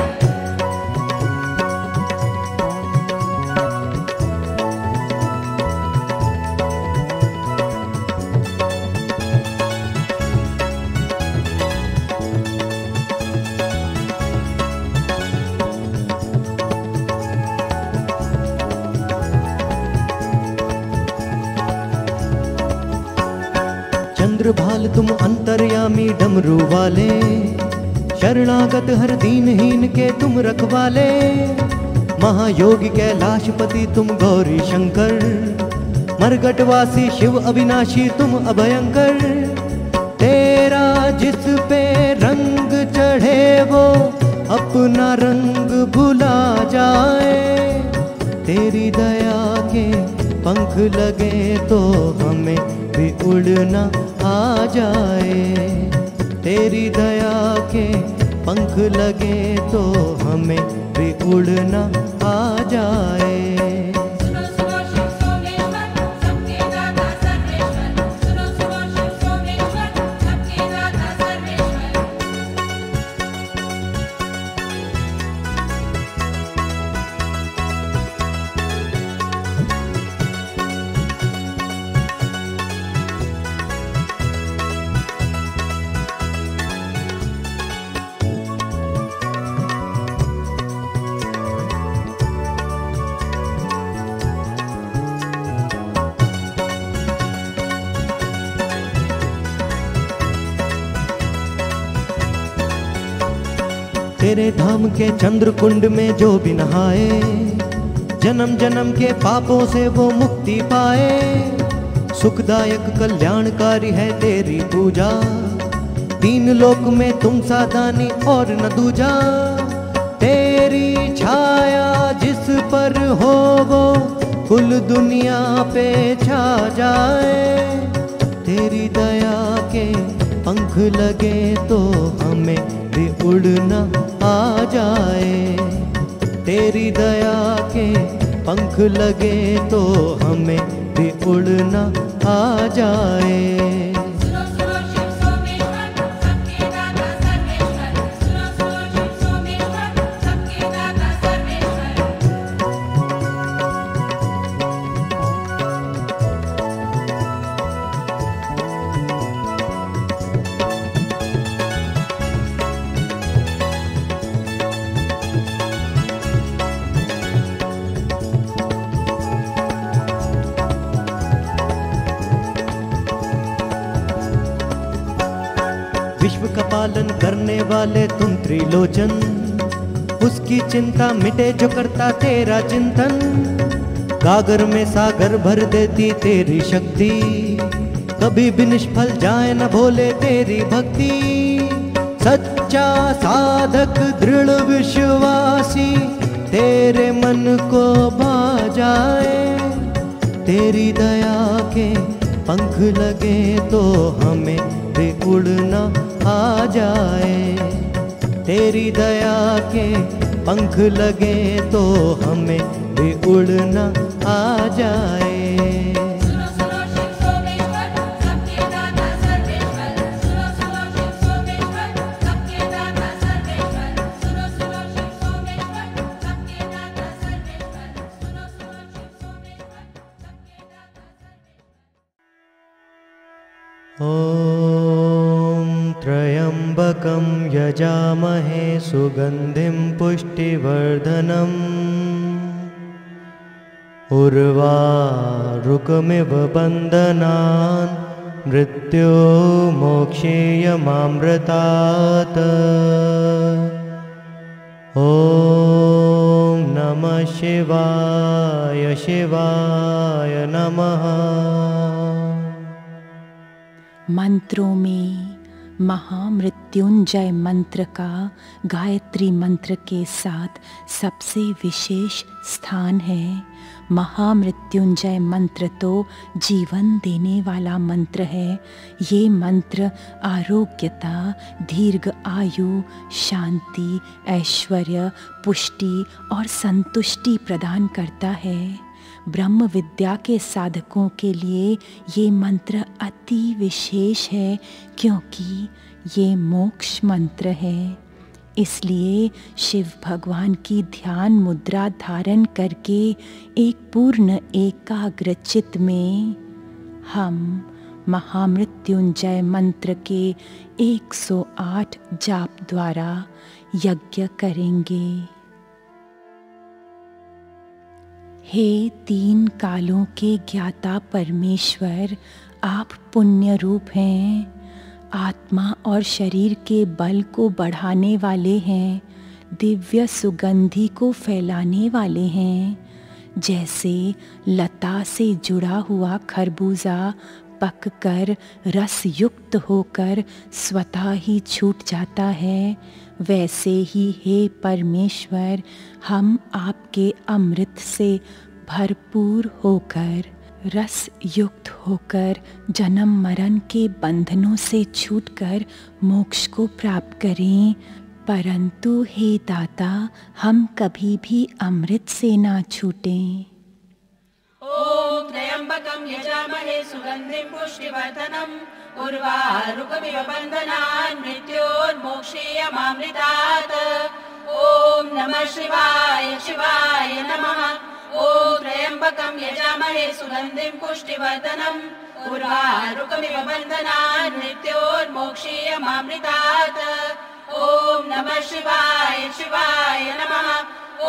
A: चंद्रभाल तुम अंतर्यामी डमरू वाले, शरणागत हर दीनहीन के तुम रखवाले। महायोगी कैलाशपति तुम गौरी शंकर, मरगटवासी शिव अविनाशी तुम अभयंकर। तेरा जिस पे रंग चढ़े वो अपना रंग भुला जाए। तेरी दया के पंख लगे तो हमें भी उड़ना आ जाए। तेरी दया के पंख लगे तो हमें भी उड़ना आ जाए।
D: सुनो सुनो शिव सोमेश्वर, सबके दाता सर्वेश्वर। सुनो सुनो शिव सोमेश्वर, सबके दाता सर्वेश्वर।
A: तेरे धाम के चंद्र कुंड में जो भी नहाए, जन्म जन्म के पापों से वो मुक्ति पाए। सुखदायक कल्याणकारी है तेरी पूजा, तीन लोक में तुम सादानी और न दूजा। तेरी छाया जिस पर हो वो कुल दुनिया पे छा जाए। तेरी दया के पंख लगे तो हमें भी उड़ना आ जाए। तेरी दया के पंख लगे तो हमें भी उड़ना आ जाए।
D: सुनो सुनो शिव सोमेश्वर, सबके दाता सर्वेश्वर। सुनो सुनो शिव सोमेश्वर, सबके दाता सर्वेश्वर।
A: विश्व का पालन करने वाले तुम त्रिलोचन, उसकी चिंता मिटे जो करता तेरा चिंतन। गागर में सागर भर देती तेरी शक्ति, कभी भी निष्फल जाए न भोले तेरी भक्ति। सच्चा साधक दृढ़ विश्वासी तेरे मन को भा जाए। तेरी दया के पंख लगे तो हमें भी उड़ना आ जाए। तेरी दया के पंख लगे तो हमें भी उड़ना आ जाए।
D: सुनो सुनो शिव सोमेश्वर सबके दाता सर्वेश्वर। सुनो सुनो शिव सोमेश्वर सबके दाता सर्वेश्वर। सुनो सुनो शिव सोमेश्वर सबके दाता सर्वेश्वर। सुनो सुनो शिव सोमेश्वर सबके दाता सर्वेश्वर।
A: ॐ त्र्यम्बकं यजामहे सुगन्धिं पुष्टिवर्धनम् उर्वारुकमिव बन्धनान् मृत्यो मोक्षेयमामृतात्। ॐ नमः शिवाय शिवाय नमः।
C: मंत्रों में महामृत्युंजय मंत्र का गायत्री मंत्र के साथ सबसे विशेष स्थान है। महामृत्युंजय मंत्र तो जीवन देने वाला मंत्र है। ये मंत्र आरोग्यता, दीर्घ आयु, शांति, ऐश्वर्य, पुष्टि और संतुष्टि प्रदान करता है। ब्रह्म विद्या के साधकों के लिए ये मंत्र अति विशेष है, क्योंकि ये मोक्ष मंत्र है। इसलिए शिव भगवान की ध्यान मुद्रा धारण करके एक पूर्ण एकाग्र चित्त में हम महामृत्युंजय मंत्र के 108 जाप द्वारा यज्ञ करेंगे। हे तीन कालों के ज्ञाता परमेश्वर, आप पुण्य रूप हैं। आत्मा और शरीर के बल को बढ़ाने वाले हैं, दिव्य सुगंधि को फैलाने वाले हैं। जैसे लता से जुड़ा हुआ खरबूजा पककर रस युक्त होकर स्वतः ही छूट जाता है, वैसे ही हे परमेश्वर, हम आपके अमृत से भरपूर होकर, रस युक्त होकर जन्म मरण के बंधनों से छूटकर मोक्ष को प्राप्त करें। परंतु हे दाता, हम कभी भी अमृत से ना छूटें।
D: ॐ त्र्यम्बकं यजामहे सुगन्धिं पुष्टिवर्धनम् उर्वारुकमिव बन्धनान् मृत्योर्मोक्षेयमामृतात्। ॐ नमः शिवाय शिवाय नमः। ॐ त्र्यम्बकं यजामहे सुगन्धिं पुष्टिवर्धनम् उर्वारुकमिव बन्धनान् मृत्योर्मोक्षेयमामृतात्। ॐ नमः शिवाय शिवाय नमः। ॐ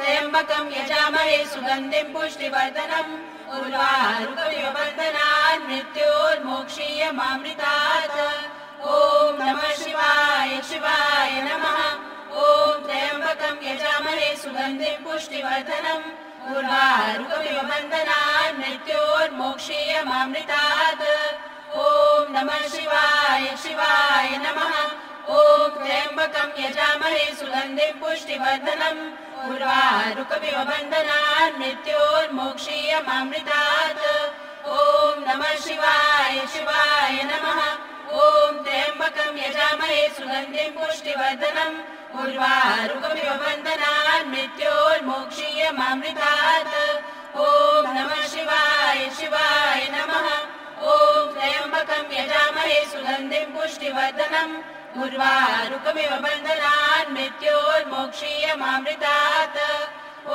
D: त्र्यम्बकं यजामहे सुगन्धिं पुष्टिवर्धनम् उर्वारुकमिव बन्धनान् मृत्योर्मोक्षेयमामृतात्। ॐ नमः शिवाय शिवाय नमः। ॐ त्र्यम्बकं यजामहे सुगन्धिं पुष्टिवर्धनम् उर्वारुकमिव बन्धनान् मृत्योर्मोक्षेयमामृतात्। ॐ नमः शिवाय शिवाय नमः। ॐ त्र्यम्बकं यजामहे सुगन्धिं पुष्टिवर्धनम् उर्वारुकमिव बन्धनान् मृत्योर्मोक्षेयमामृतात्। ॐ नमः शिवाय शिवाय नमः। ॐ त्र्यम्बकं यजामहे सुगन्धिं पुष्टिवर्धनम् उर्वारुकमिव बन्धनान् मृत्योर्मोक्षेयमामृतात्। ॐ नमः शिवाय शिवाय नमः। ॐ त्र्यम्बकं यजामहे सुगन्धिं पुष्टिवर्धनम् उर्वारुकमिव बन्धनान् मृत्योर्मोक्षेयमामृतात्। ॐ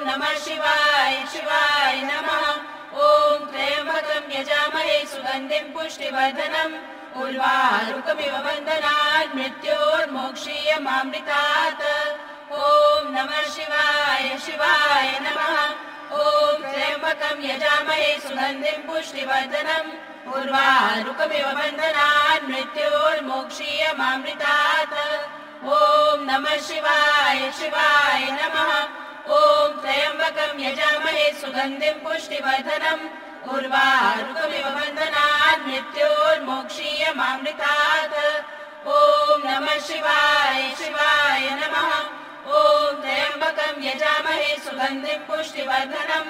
D: नमः शिवाय शिवाय नमः। ॐ त्र्यम्बकं यजामहे सुगन्धिं पुष्टिवर्धनम् उर्वारुकमिव बन्धनान् मृत्योर्मोक्षेयमामृतात्। ॐ नमः शिवाय शिवाय नमः। ॐ त्र्यम्बकं यजामहे सुगन्धिं पुष्टिवर्धनम् उर्वारुकमिव बन्धनान् मृत्योर्मोक्षेयमामृतात्। ॐ नमः शिवाय शिवाय नमः।
E: ॐ त्र्यम्बकं यजामहे सुगन्धिं पुष्टिवर्धनम् उर्वारुकमिव बन्धनान् मृत्योर्मोक्षीयमामृतात् ॐ नमः शिवाय शिवाय नमः ॐ त्र्यम्बकं यजामहे सुगन्धिं पुष्टिवर्धनम्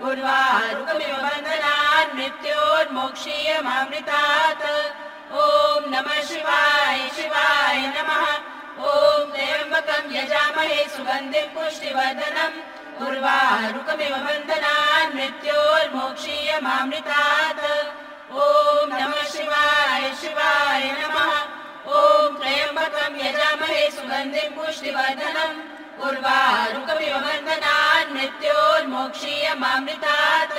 E: उर्वारुकमिव बन्धनान् मृत्योर्मोक्षीयमामृतात् ॐ नमः शिवाय शिवाय नमः ॐ त्र्यम्बकं यजामहे सुगन्धिं पुष्टिवर्धनम् उर्वारुकमिव बन्धनान् मृत्योर्मोक्षीयमामृतात् ॐ नमः शिवाय शिवाय नमः ॐ त्र्यम्बकं यजामहे सुगन्धिं पुष्टिवर्धनम् उर्वारुकमिव बन्धनान् मृत्योर्मोक्षीयमामृतात्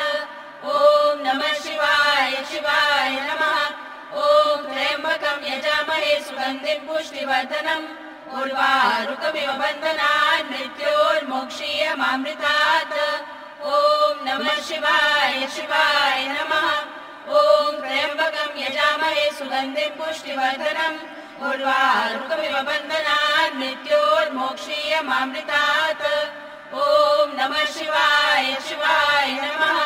E: ॐ नमः शिवाय शिवाय नमः ॐ त्र्यम्बकं यजामहे सुगन्धिं पुष्टिवर्धनम् उर्वारुकमिव बन्धनान् मृत्योर्मोक्षीयमामृतात् ॐ नमः शिवाय शिवाय नमः ॐ त्र्यम्बकं यजामहे सुगन्धिं पुष्टिवर्धनम् उर्वारुकमिव बन्धनान् मृत्योर्मोक्षीयमामृतात् ॐ नमः शिवाय शिवाय नमः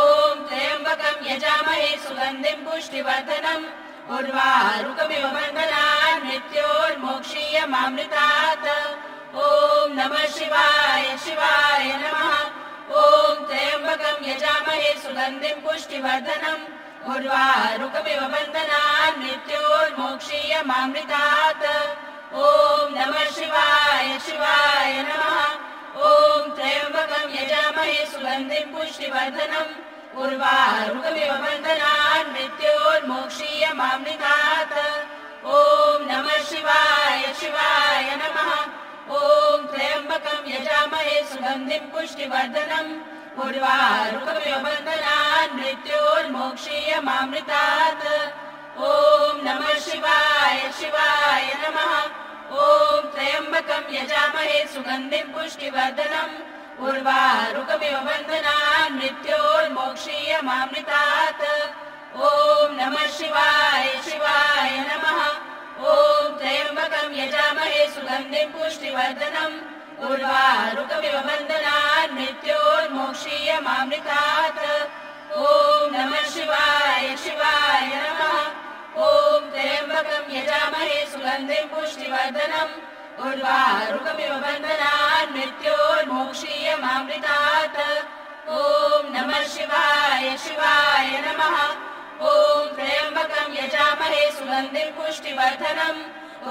E: ॐ त्र्यम्बकं यजामहे सुगन्धिं पुष्टिवर्धनम् उर्वारुकमिव बन्धनान् मृत्योर्मोक्षीयमामृतात् ॐ नमः शिवाय शिवाय नमः ॐ त्र्यम्बकं यजामहे सुगन्धिं पुष्टिवर्धनम् उर्वारुकमिव बन्धनान् मृत्योर्मोक्षीयमामृतात् ॐ नमः शिवाय शिवाय नमः ॐ त्र्यम्बकं यजामहे सुगन्धिं पुष्टिवर्धनम् उर्वारुकमिव बन्धनान् मृत्योर्मोक्षीयमामृतात् ॐ नमः शिवाय शिवाय नमः ॐ त्र्यम्बकं यजामहे सुगन्धिं पुष्टिवर्धनम् उर्वारुकमिव बन्धनान् मृत्योर्मोक्षीयमामृतात् ॐ नमः शिवाय शिवाय नमः ॐ त्र्यम्बकं यजामहे सुगन्धिं पुष्टिवर्धनम् उर्वारुकमिव बन्धनान् मृत्योर्मोक्षीयमामृतात् ॐ नमः शिवाय शिवाय नमः ॐ त्र्यम्बकं यजामहे सुगन्धिं पुष्टिवर्धनम् उर्वारुकमिव बन्धनान् मृत्योर्मोक्षीयमामृतात् ॐ नमः शिवाय शिवाय नमः ॐ त्र्यम्बकं यजामहे सुगन्धिं पुष्टिवर्धनम् उर्वारुकमिव बन्धनान् मृत्योर्मोक्षीयमामृतात् ॐ नमः शिवाय शिवाय नमः ॐ त्र्यम्बकं यजामहे सुगन्धिं पुष्टिवर्धनम्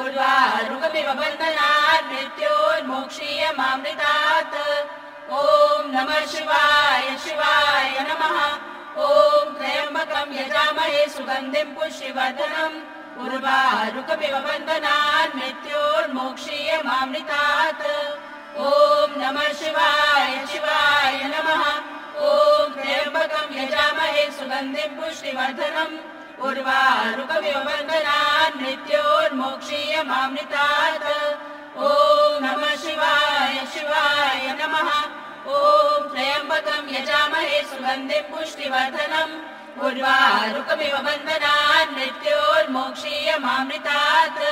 E: उर्वारुकमिव बन्धनान् मृत्योर्मोक्षीयमामृतात् ॐ नमः शिवाय शिवाय नमः ॐ त्र्यम्बकं यजामहे सुगन्धिं पुष्टिवर्धनम् उर्वारुकमिव बन्धनान् मृत्योर्मोक्षीयमामृतात् ॐ नमः शिवाय शिवाय नमः ॐ त्र्यम्बकं यजामहे सुगन्धिं पुष्टिवर्धनम् उर्वारुकमिव बन्धनान् मृत्योर्मोक्षीयमामृतात् ॐ नमः शिवाय शिवाय नमः ॐ त्र्यम्बकं यजामहे सुगन्धिं पुष्टिवर्धनम् उर्वारुकमिव बन्धनान् मृत्योर्मोक्षीयमामृतात्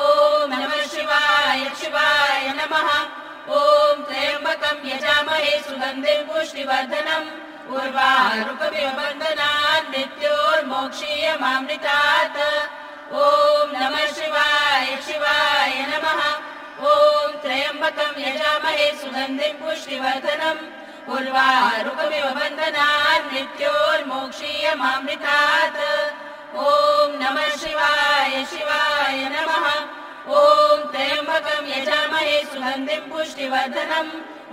E: ॐ नमः शिवाय शिवाय नमः ॐ त्र्यम्बकं यजामहे सुगन्धिं पुष्टिवर्धनम् उर्वारुकमिव बन्धनान् मृत्योर्मोक्षीयमामृतात् ॐ नमः शिवाय शिवाय नमः ॐ त्र्यम्बकं यजामहे सुगन्धिं पुष्टिवर्धनम् उर्वारुकमिव बन्धनान् मृत्योर्मोक्षीयमामृतात् ॐ नमः शिवाय शिवाय नमः ॐ त्र्यम्बकं यजामहे सुगन्धिं पुष्टिवर्धनम्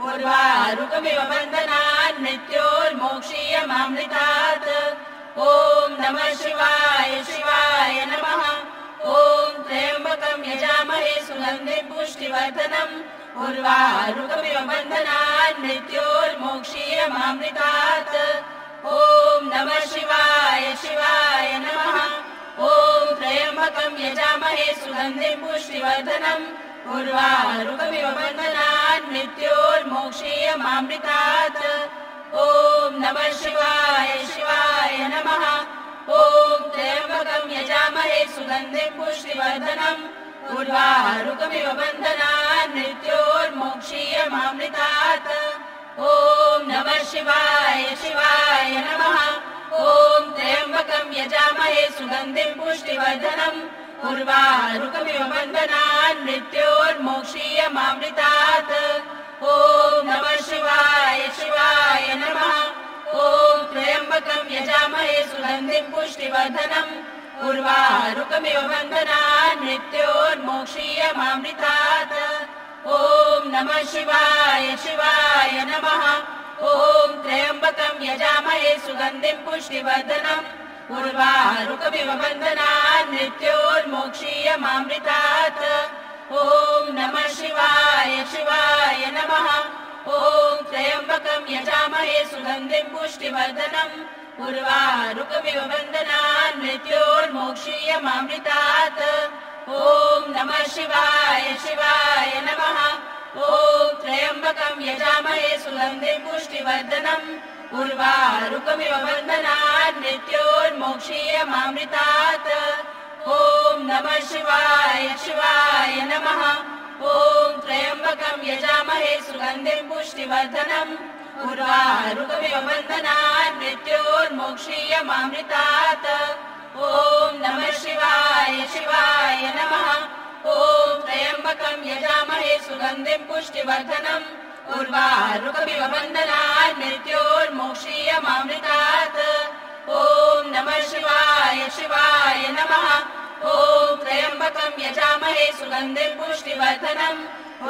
E: उर्वारुकमिव बन्धनान् मृत्योर्मोक्षीयमामृतात् ॐ नमः शिवाय शिवाय नमः ॐ त्र्यम्बकं यजामहे सुगन्धिं पुष्टिवर्धनम् उर्वारुकमिव बन्धनान् मृत्योर्मोक्षीयमामृतात् ॐ नमः शिवाय शिवाय नमः ॐ त्र्यम्बकं यजामहे सुगन्धिं पुष्टिवर्धनम् उर्वारुकमिव बन्धनान् मृत्योर्मोक्षीयमामृतात् ॐ नमः शिवाय शिवाय नमः ॐ त्र्यम्बकं यजामहे सुगन्धिं पुष्टिवर्धनम् उर्वारुकमिव बन्धनान् मृत्योर्मोक्षीयमामृतात्। ॐ नमः शिवाय शिवाय नमः। ॐ त्र्यम्बकं यजामहे सुगन्धिं पुष्टिवर्धनम् उर्वारुकमिव बन्धनान् मृत्योर्मोक्षीयमामृतात्। ॐ नमः शिवाय शिवाय नमः। ॐ त्र्यम्बकं यजामहे सुगन्धिं पुष्टिवर्धनम् उर्वारुकमिव बन्धनान् मृत्योर्मोक्षीयमामृतात्। ॐ नमः शिवाय शिवाय नमः। ॐ त्र्यम्बकं यजामहे सुगन्धिं पुष्टिवर्धनम् उर्वारुकमिव बन्धनान् मृत्योर्मोक्षीयमामृतात्। ॐ नमः शिवाय शिवाय नमः। ॐ त्र्यम्बकं यजामहे सुगन्धिं पुष्टिवर्धनम् उर्वारुकमिव बन्धनान् मृत्योर्मोक्षीयमामृतात्। ॐ नमः शिवाय शिवाय नमः। ॐ त्र्यम्बकं यजामहे सुगन्धिं पुष्टिवर्धनम् उर्वारुकमिव बन्धनान् मृत्योर्मोक्षीयमामृतात्। ॐ नमः शिवाय शिवाय नमः। ॐ त्र्यम्बकं यजामहे सुगन्धिं पुष्टिवर्धनम् उर्वारुकमिव बन्धनान् मृत्योर्मोक्षीयमामृतात्। ॐ नमः शिवाय शिवाय नमः। ॐ त्र्यम्बकं यजामहे सुगन्धिं पुष्टिवर्धनम् उर्वारुकमिव बन्धनान् मृत्योर्मोक्षीयमामृतात्। ॐ नमः शिवाय शिवाय नमः। ॐ त्र्यम्बकं यजामहे सुगन्धिं पुष्टिवर्धनम्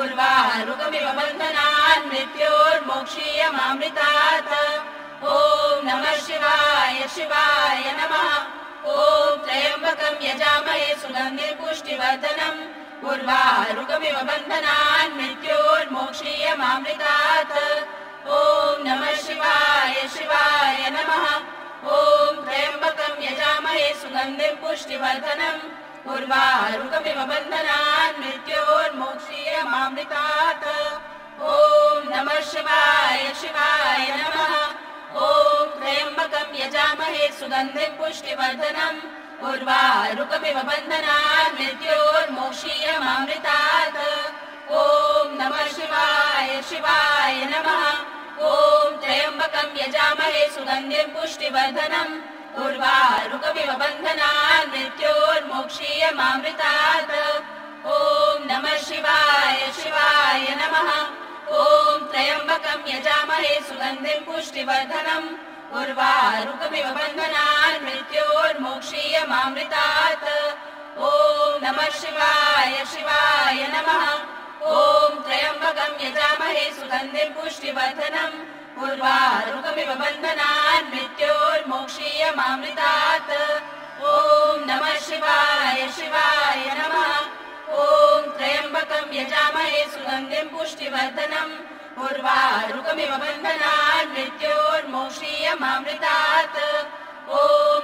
E: उर्वारुकमिव बन्धनान् मृत्योर्मोक्षीयमामृतात्। ॐ नमः शिवाय शिवाय नमः। ॐ त्र्यम्बकं यजामहे सुगन्धिं पुष्टिवर्धनम् उर्वारुकमिव बन्धनान् मृत्योर्मोक्षीयमामृतात्। ॐ नमः शिवाय शिवाय नमः। ॐ त्र्यम्बकं यजामहे सुगन्धिं पुष्टिवर्धनम् उर्वारुकमिव बन्धनान् मृत्योर्मोक्षीयमामृतात्। ॐ नमः शिवाय शिवाय नमः। ॐ त्र्यम्बकं यजामहे सुगन्धिं पुष्टिवर्धनम् उर्वारुकमिव बन्धनान् मृत्योर्मोक्षीयमामृतात्। ॐ नमः शिवाय शिवाय नमः। ॐ त्र्यम्बकं यजामहे सुगन्धिं पुष्टिवर्धनम् उर्वारुकमिव बन्धनान् मृत्योर्मोक्षीयमामृतात्। ॐ नमः शिवाय शिवाय नमः। ॐ त्र्यम्बकं यजामहे सुगन्धिं पुष्टिवर्धनम् उर्वारुकमिव बन्धनान् मृत्योर्मोक्षीयमामृतात्। ॐ नमः शिवाय शिवाय नमः। ॐ त्र्यम्बकं यजामहे सुगन्धिं पुष्टिवर्धनम् उर्वारुकमिव बन्धनान् मृत्योर्मोक्षीयमामृतात्। ॐ नमः शिवाय शिवाय नमः। ॐ त्र्यम्बकं यजामहे सुगन्धिं पुष्टिवर्धनम् उर्वारुकमिव बन्धनान् मृत्योर्मोक्षीयमामृतात्। ॐ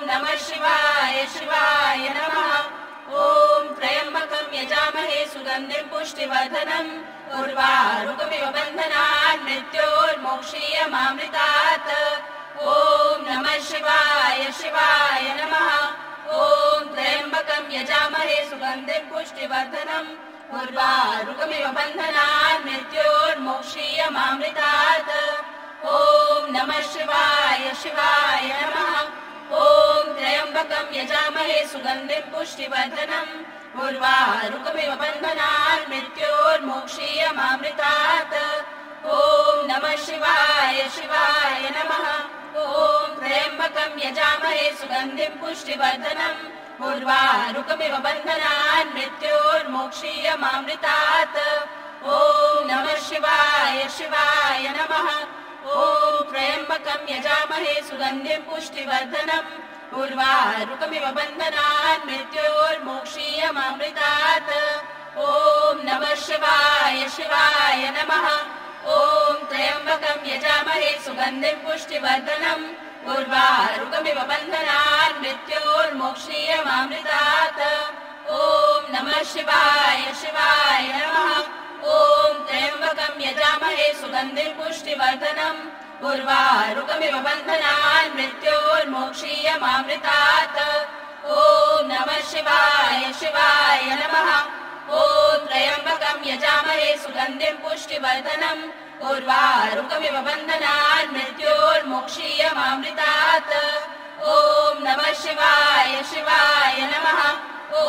E: नमः शिवाय शिवाय नमः। ॐ त्र्यम्बकं यजामहे सुगन्धिं पुष्टिवर्धनम् उर्वारुकमिव बन्धनान् मृत्योर्मोक्षीयमामृतात्। ॐ नमः शिवाय शिवाय नमः। ॐ त्र्यम्बकं यजामहे सुगन्धिं पुष्टिवर्धनम् उर्वारुकमिव बन्धनान् मृत्योर्मोक्षीयमामृतात्। ॐ नमः शिवाय शिवाय नमः। ॐ त्र्यम्बकं यजामहे सुगन्धिं पुष्टिवर्धनम् उर्वारुकमिव बन्धनान् मृत्योर्मोक्षीयमामृतात्। ॐ नमः शिवाय शिवाय नमः। ॐ त्र्यम्बकं यजामहे सुगन्धिं पुष्टिवर्धनम् उर्वारुकमिव बन्धनान् मृत्योर्मोक्षीयमामृतात्। ॐ नमः शिवाय शिवाय नमः। ॐ त्र्यम्बकं यजामहे सुगन्धिं पुष्टिवर्धनम् उर्वारुकमिव बन्धनान् मृत्योर्मोक्षीयमामृतात्। ॐ नमः शिवाय शिवाय नमः। ॐ त्र्यम्बकं यजामहे सुगन्धिं पुष्टिवर्धनम् उर्वारुकमिव बन्धनान् मृत्योर्मोक्षीयमामृतात्। ॐ नमः शिवाय शिवाय नमः। ॐ त्र्यम्बकं यजामहे सुगन्धिं पुष्टिवर्धनम् उर्वारुकमिव बन्धनान् मृत्योर्मोक्षीयमामृतात्। ॐ नमः शिवाय शिवाय नमः। ॐ ॐ त्र्यम्बकं यजामहे सुगन्धिं पुष्टिवर्धनम् उर्वारुकमिव बन्धनान् मृत्योर्मोक्षीयमामृतात् ॐ नमः शिवाय शिवाय नमः ॐ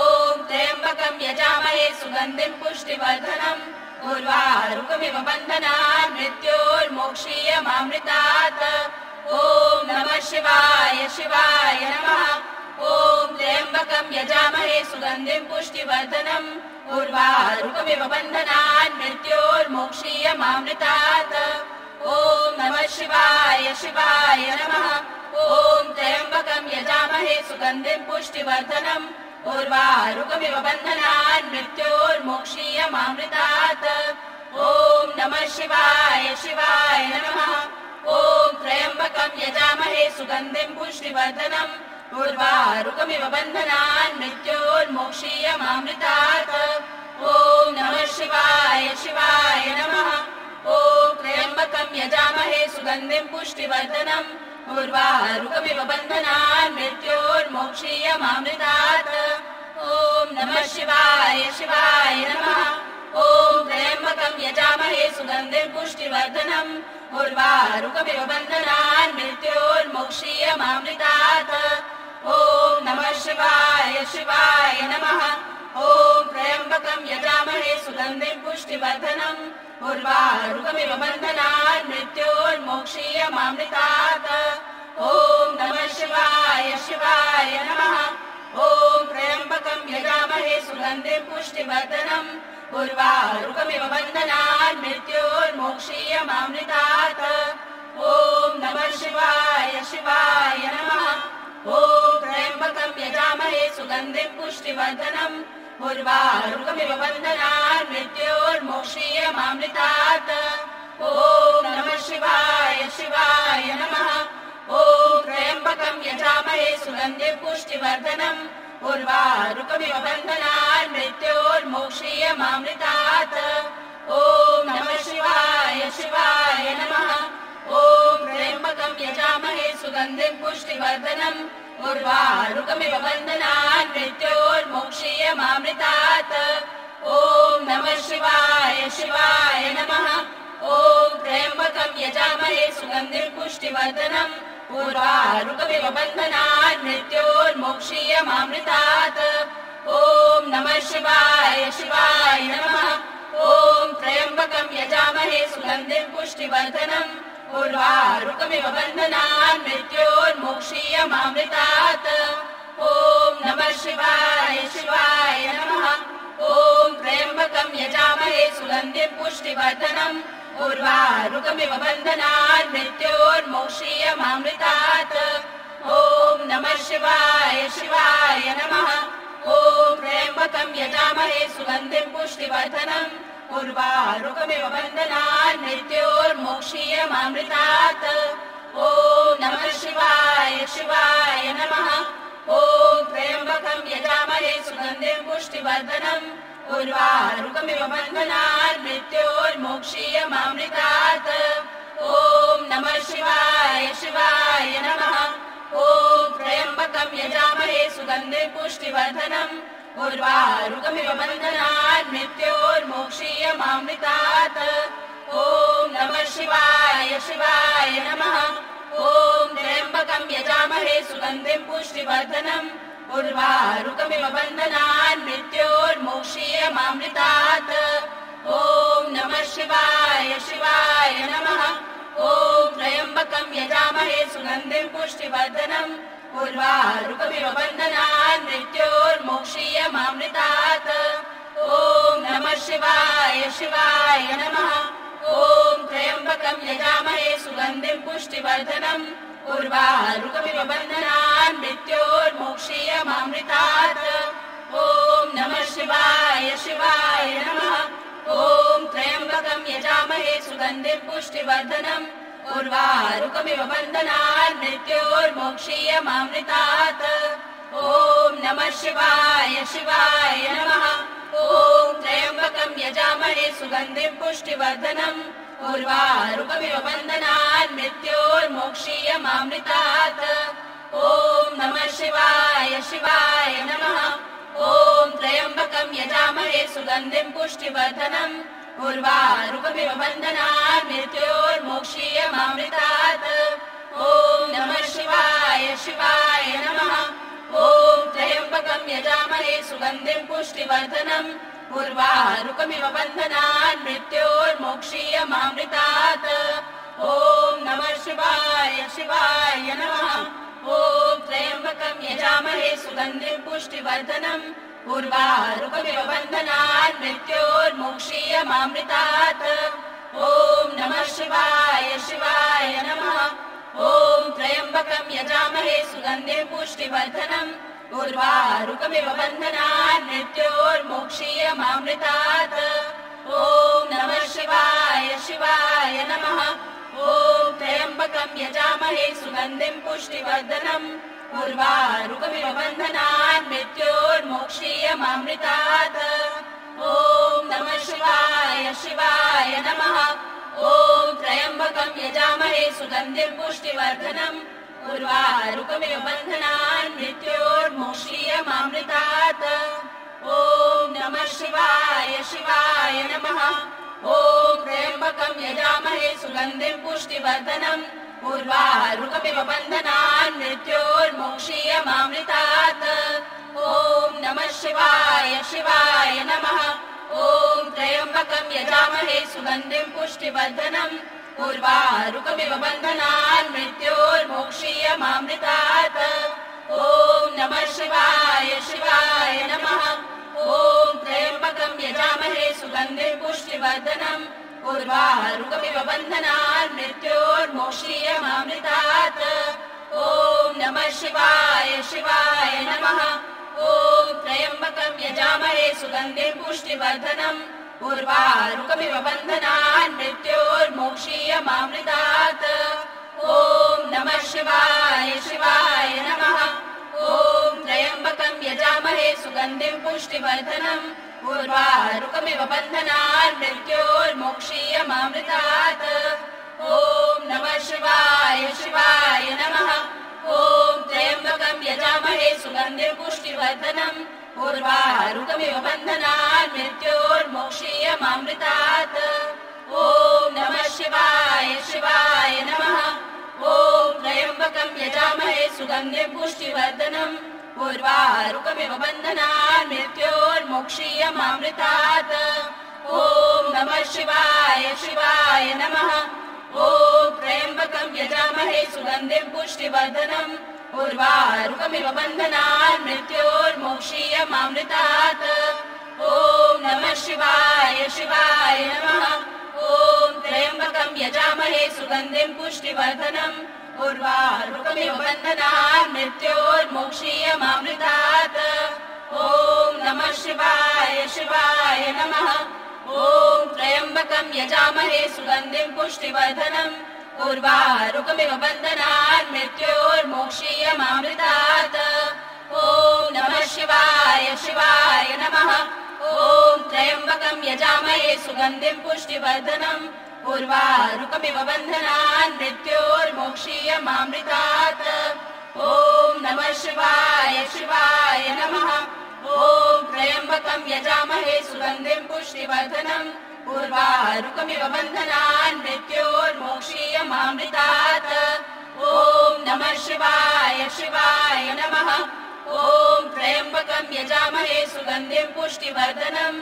E: त्र्यम्बकं यजामहे सुगन्धिं पुष्टिवर्धनम् उर्वारुकमिव बन्धनान् मृत्योर्मोक्षीयमामृतात् ॐ नमः शिवाय शिवाय नमः ॐ त्र्यम्बकं यजामहे सुगन्धिं पुष्टिवर्धनम् उर्वारुकमिव बन्धनान् मृत्योर्मोक्षीयमामृतात् ॐ नमः शिवाय शिवाय नमः ॐ त्र्यम्बकं यजामहे सुगन्धिं पुष्टिवर्धनम् उर्वारुकमिव बन्धनान् मृत्योर्मोक्षीयमामृतात् ॐ नमः शिवाय शिवाय नमः ॐ त्र्यम्बकं यजामहे सुगन्धिं पुष्टिवर्धनम् उर्वारुकमिव बन्धनान् मृत्योर्मोक्षीयमामृतात् ॐ नमः शिवाय शिवाय नमः ॐ त्र्यम्बकं यजामहे सुगन्धिं पुष्टिवर्धनम् उर्वारुकमिव बन्धनान् मृत्योर्मोक्षीयमामृतात् ॐ नमः शिवाय शिवाय नमः ॐ त्र्यम्बकं यजामहे सुगन्धिं पुष्टिवर्धनम् उर्वारुकमिव बन्धनान् मृत्योर्मोक्षीयमामृतात् ॐ नमः शिवाय शिवाय नमः ॐ त्र्यम्बकं यजामहे सुगन्धिं पुष्टिवर्धनम् उर्वारुकमिव बन्धनान् मृत्योर्मोक्षीयमामृतात् ॐ नमः शिवाय शिवाय नमः ॐ त्र्यम्बकं यजामहे सुगन्धिं पुष्टिवर्धनम् उर्वारुकमिव बन्धनान् मृत्योर्मोक्षीयमामृतात् ॐ नमः शिवाय शिवाय नमः ॐ त्र्यम्बकं यजामहे सुगन्धिं पुष्टिवर्धनम् उर्वारुकमिव बन्धनान् मृत्योर्मोक्षीयमामृतात् ॐ नमः शिवाय शिवाय नमः ॐ त्र्यम्बकं यजामहे सुगन्धिं पुष्टिवर्धनम् उर्वारुकमिव बन्धनान् मृत्योर्मोक्षीयमामृतात् ॐ नमः शिवाय शिवाय नमः ॐ त्र्यम्बकं यजामहे सुगन्धिं पुष्टिवर्धनम् उर्वारुकमिव बन्धनान् मृत्योर्मोक्षीयमामृतात् ॐ नमः शिवाय शिवाय नमः ॐ त्र्यम्बकं यजामहे सुगन्धिं पुष्टिवर्धनम् उर्वारुकमिव बन्धनान् मृत्योर्मोक्षीयमामृतात् ॐ नमः शिवाय शिवाय नमः ॐ त्र्यम्बकं यजामहे सुगन्धिं पुष्टिवर्धनम् उर्वारुकमिव बन्धनान् मृत्योर्मोक्षीयमामृतात् ॐ नमः शिवाय शिवाय नमः ॐ त्र्यम्बकं यजामहे सुगन्धिं पुष्टिवर्धनम् उर्वारुकमिव बन्धनान् मृत्योर्मोक्षीयमामृतात् ॐ नमः शिवाय शिवाय नमः ॐ त्र्यम्बकं यजामहे सुगन्धिं पुष्टिवर्धनम् उर्वारुकमिव बन्धनान् मृत्योर्मोक्षीयमामृतात् ॐ नमः शिवाय शिवाय नमः ॐ त्र्यम्बकं यजामहे सुगन्धिं पुष्टिवर्धनम् उर्वारुकमिव बन्धनान् मृत्योर्मोक्षीयमामृतात् ॐ नमः शिवाय शिवाय नमः ॐ त्र्यम्बकं यजामहे सुगन्धिं पुष्टिवर्धनम् उर्वारुकमिव बन्धनान् मृत्योर्मोक्षीयमामृतात् ॐ नमः शिवाय शिवाय नमः ॐ त्र्यम्बकं यजामहे सुगन्धिं पुष्टिवर्धनम् उर्वारुकमिव बन्धनान् मृत्योर्मोक्षीयमामृतात् ॐ नमः शिवाय शिवाय नमः ॐ त्र्यम्बकं यजामहे सुगन्धिं पुष्टिवर्धनम् उर्वारुकमिव बन्धनान् मृत्योर्मोक्षीयमामृतात् ॐ नमः शिवाय शिवाय नमः ॐ त्र्यम्बकं यजामहे सुगन्धिं पुष्टिवर्धनम् उर्वारुकमिव बन्धनान् मृत्योर्मोक्षीयमामृतात् ॐ नमः शिवाय शिवाय नमः ॐ त्र्यम्बकं यजामहे सुगन्धिं पुष्टिवर्धनम् उर्वारुकमिव बन्धनान् मृत्योर्मोक्षीयमामृतात् ॐ नमः शिवाय शिवाय नमः ॐ त्र्यम्बकं यजामहे सुगन्धिं पुष्टिवर्धनम् उर्वारुकमिव बन्धनान् मृत्योर्मोक्षीयमामृतात् ॐ नमः शिवाय शिवाय नमः ॐ त्र्यम्बकं यजामहे सुगन्धिं पुष्टिवर्धनम् उर्वारुकमिव बन्धनान् मृत्योर्मोक्षीयमामृतात् ॐ नमः शिवाय शिवाय नमः ॐ त्र्यम्बकं यजामहे सुगन्धिं पुष्टिवर्धनम् उर्वारुकमिव बन्धनान् मृत्योर्मोक्षीयमामृतात् ॐ नमः शिवाय शिवाय नमः ॐ त्र्यम्बकं यजामहे सुगन्धिं पुष्टिवर्धनम् उर्वारुकमिव बन्धनान् मृत्योर्मोक्षीयमामृतात् ॐ नमः शिवाय शिवाय नमः ॐ त्र्यम्बकं यजामहे सुगन्धिं पुष्टिवर्धनम् उर्वारुकमिव बन्धनान् मृत्योर्मोक्षीयमामृतात् ॐ नमः शिवाय शिवाय नमः ॐ त्र्यम्बकं यजामहे सुगन्धिं पुष्टिवर्धनम् उर्वारुकमिव बन्धनान् मृत्योर्मोक्षीयमामृतात् ॐ नमः शिवाय शिवाय नमः ॐ त्र्यम्बकं यजामहे सुगन्धिं पुष्टिवर्धनम् उर्वारुकमिव बन्धनान् मृत्योर्मोक्षीयमामृतात् ॐ नमः शिवाय शिवाय नमः ॐ त्र्यम्बकं यजामहे सुगन्धिं पुष्टिवर्धनम् उर्वारुकमिव बन्धनान् मृत्योर्मोक्षीयमामृतात् ॐ नमः शिवाय शिवाय नमः ॐ त्र्यम्बकं यजामहे सुगन्धिं पुष्टिवर्धनम् उर्वारुकमिव बन्धनान् मृत्योर्मोक्षीयमामृतात् ॐ नमः शिवाय शिवाय नमः ॐ त्र्यम्बकं यजामहे सुगन्धिं पुष्टिवर्धनम् उर्वारुकमिव बन्धनान् मृत्योर्मोक्षीयमामृतात् ॐ नमः शिवाय शिवाय नमः ॐ त्र्यम्बकं यजामहे सुगन्धिं पुष्टिवर्धनम् उर्वारुकमिव बन्धनान् मृत्योर्मोक्षीयमामृतात् ॐ नमः शिवाय शिवाय नमः ॐ त्र्यम्बकं यजामहे सुगन्धिं पुष्टिवर्धनम् उर्वारुकमिव बन्धनान् मृत्योर्मोक्षीयमामृतात् ॐ नमः शिवाय शिवाय नमः ॐ त्र्यम्बकं यजामहे सुगन्धिं पुष्टिवर्धनम् उर्वारुकमिव बन्धनान् मृत्योर्मोक्षीयमामृतात् ॐ नमः शिवाय शिवाय नमः ॐ त्र्यम्बकं यजामहे सुगन्धिं पुष्टिवर्धनम् उर्वारुकमिव बन्धनान् मृत्योर्मोक्षीयमामृतात् ॐ नमः शिवाय शिवाय नमः ॐ त्र्यम्बकं यजामहे सुगन्धिं पुष्टिवर्धनम् उर्वारुकमिव बन्धनान् मृत्योर्मोक्षीयमामृतात् ॐ नमः शिवाय शिवाय नमः ॐ त्र्यम्बकं यजामहे सुगन्धिं पुष्टिवर्धनम् उर्वारुकमिव बन्धनान् मृत्योर्मोक्षीयमामृतात् ॐ नमः शिवाय शिवाय नमः ॐ त्र्यम्बकं यजामहे सुगन्धिं पुष्टिवर्धनम् उर्वारुकमिव बन्धनान् मृत्योर्मोक्षीयमामृतात् ॐ नमः शिवाय शिवाय नमः ॐ त्र्यम्बकं यजामहे सुगन्धिं पुष्टिवर्धनम् उर्वारुकमिव बन्धनान् मृत्योर्मोक्षीयमामृतात् ॐ नमः शिवाय शिवाय नमः ॐ त्र्यम्बकं यजामहे सुगन्धिं पुष्टिवर्धनम् उर्वारुकमिव बन्धनान् मृत्योर्मोक्षीयमामृतात् ॐ नमः शिवाय शिवाय नमः ॐ त्र्यम्बकं यजामहे सुगन्धिं पुष्टिवर्धनम्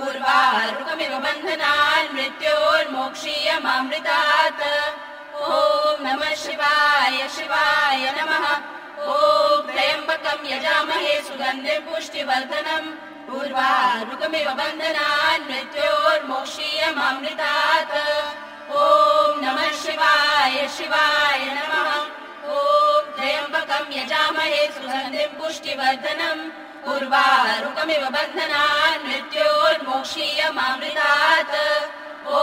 E: उर्वारुकमिव बन्धनान् मृत्योर्मोक्षीयमामृतात् ॐ नमः शिवाय शिवाय नमः ॐ त्र्यम्बकं यजामहे सुगन्धिं पुष्टिवर्धनम् उर्वारुकमिव बन्धनान् मृत्योर्मोक्षीयमामृतात् ॐ नमः शिवाय शिवाय नमः ॐ त्र्यम्बकं यजामहे सुगन्धिं पुष्टिवर्धनम् उर्वारुकमिव बन्धनान् मृत्योर्मोक्षीयमामृतात् ॐ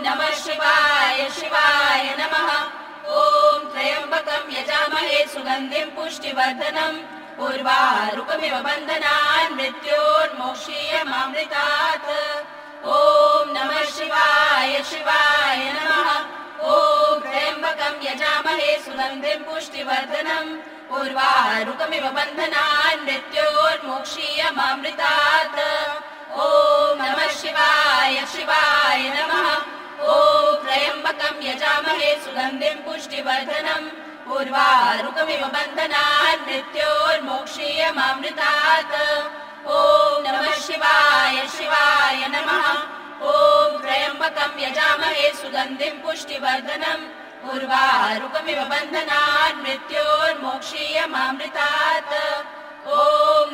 E: नमः शिवाय शिवाय नमः ॐ त्र्यम्बकं यजामहे सुगन्धिं पुष्टिवर्धनम् उर्वारुकमिव बन्धनान् मृत्योर्मोक्षीयमामृतात् ॐ नमः शिवाय शिवाय नमः ॐ त्र्यम्बकं यजामहे सुगन्धिं पुष्टिवर्धनम् उर्वारुकमिव बन्धनान् मृत्योर्मोक्षीयमामृतात् सुगन्धिं पुष्टिवर्धनम् उर्वारुकमिव बन्धनान् मृत्योर्मोक्षीयमामृतात् ॐ नमः शिवाय शिवाय नमः ॐ त्र्यम्बकं यजामहे सुगन्धिं पुष्टिवर्धनम् उर्वारुकमिव बन्धनान् मृत्योर्मोक्षीयमामृतात् ॐ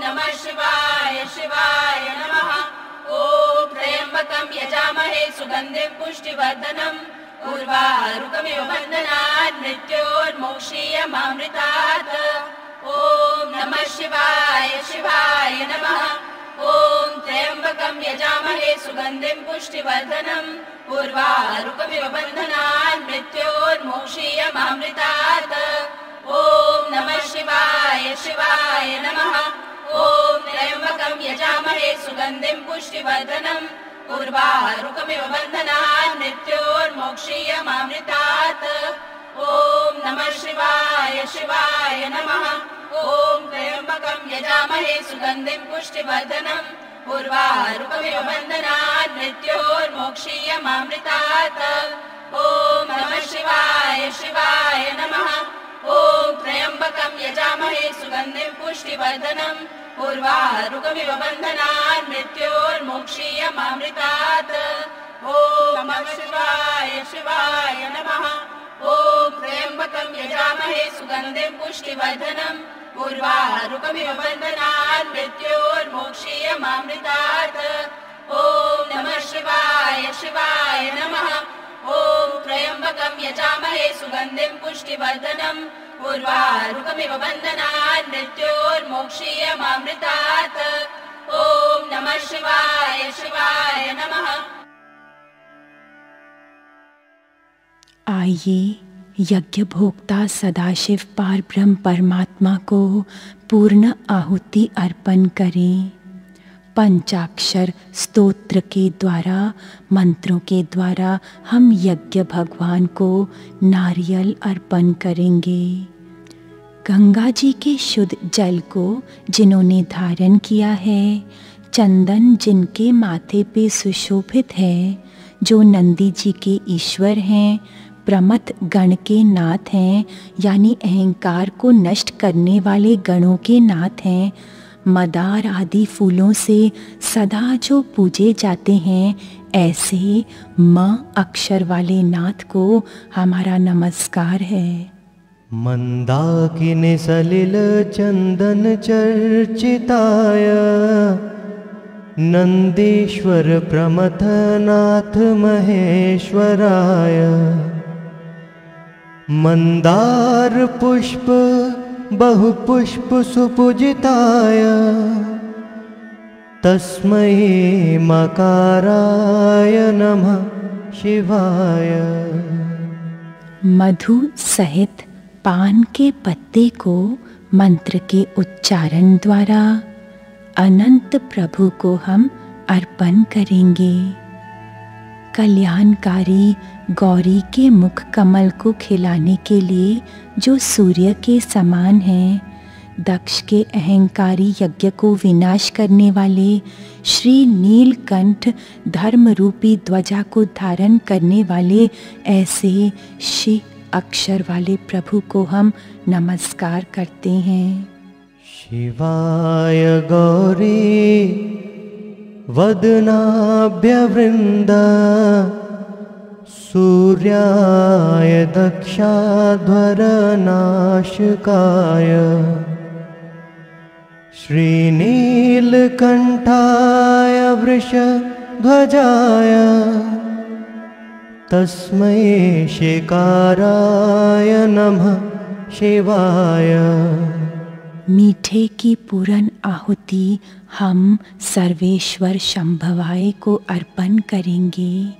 E: नमः शिवाय शिवाय नमः ॐ त्र्यम्बकं यजामहे सुगन्धिं पुष्टिवर्धनम् उर्वारुकमिव बन्धनान् मृत्योर्मोक्षीयमामृतात् ॐ नमः शिवाय शिवाय नमः ॐ त्र्यम्बकं यजामहे सुगन्धिं पुष्टिवर्धनम् उर्वारुकमिव बन्धनान् मृत्योर्मोक्षीयमामृतात् ॐ नमः शिवाय शिवाय नमः ॐ त्र्यम्बकं यजामहे सुगन्धिं पुष्टिवर्धनम् उर्वारुकमिव बन्धनान् मृत्योर्मोक्षीयमामृतात् ॐ नमः शिवाय शिवाय नमः ॐ त्र्यम्बकं यजामहे सुगन्धिं पुष्टिवर्धनम् उर्वारुकमिव बन्धनान् मृत्योर्मोक्षीयमामृतात् ॐ नमः शिवाय शिवाय नमः ॐ त्र्यम्बकं यजामहे सुगन्धिं पुष्टिवर्धनम् उर्वारुकमिव बन्धनान् मृत्योर्मोक्षीयमामृतात् ॐ नमः शिवाय शिवाय नमः ॐ त्र्यम्बकं यजामहे सुगन्धिं पुष्टिवर्धनम् उर्वारुकमिव बन्धनान् मृत्योर्मोक्षीयमामृतात् ॐ नमः शिवाय शिवाय नमः ॐ त्र्यम्बकं यजामहे सुगन्धिं पुष्टिवर्धनम् उर्वारुकमिव बन्धनान् मृत्योर्मोक्षीयमामृतात् ॐ नमः शिवाय शिवाय नमः।
C: आइए यज्ञ भोक्ता सदाशिव पारब्रह्म परमात्मा को पूर्ण आहुति अर्पण करें। पंचाक्षर स्तोत्र के द्वारा, मंत्रों के द्वारा हम यज्ञ भगवान को नारियल अर्पण करेंगे। गंगा जी के शुद्ध जल को जिन्होंने धारण किया है, चंदन जिनके माथे पे सुशोभित है, जो नंदी जी के ईश्वर हैं, प्रमथ गण के नाथ हैं, यानी अहंकार को नष्ट करने वाले गणों के नाथ हैं, मदार आदि फूलों से सदा जो पूजे जाते हैं, ऐसे म अक्षर वाले नाथ को हमारा नमस्कार है।
A: मंदाकिनी सलिल चंदन चर्चिताय नंदीश्वर प्रमथनाथ महेश्वराय मंदार पुष्प बहुपुष्प सुपूजिताय तस्मै मकाराय नमः शिवाय।
C: मधु सहित पान के पत्ते को मंत्र के उच्चारण द्वारा अनंत प्रभु को हम अर्पण करेंगे। कल्याणकारी गौरी के मुख कमल को खिलाने के लिए जो सूर्य के समान हैं, दक्ष के अहंकारी यज्ञ को विनाश करने वाले श्री नीलकंठ धर्म रूपी ध्वजा को धारण करने वाले ऐसे शिव अक्षर वाले प्रभु को हम नमस्कार करते हैं।
A: शिवाय गौरी वदनाभ्यवृन्दा सूर्याय दक्षाध्वरनाशकाय श्रीनीलकण्ठाय वृषध्वजाय तस्मै शिकाराय नमः शिवाय।
C: मीठे की पूर्ण आहुति हम सर्वेश्वर शंभवाय को अर्पण करेंगे।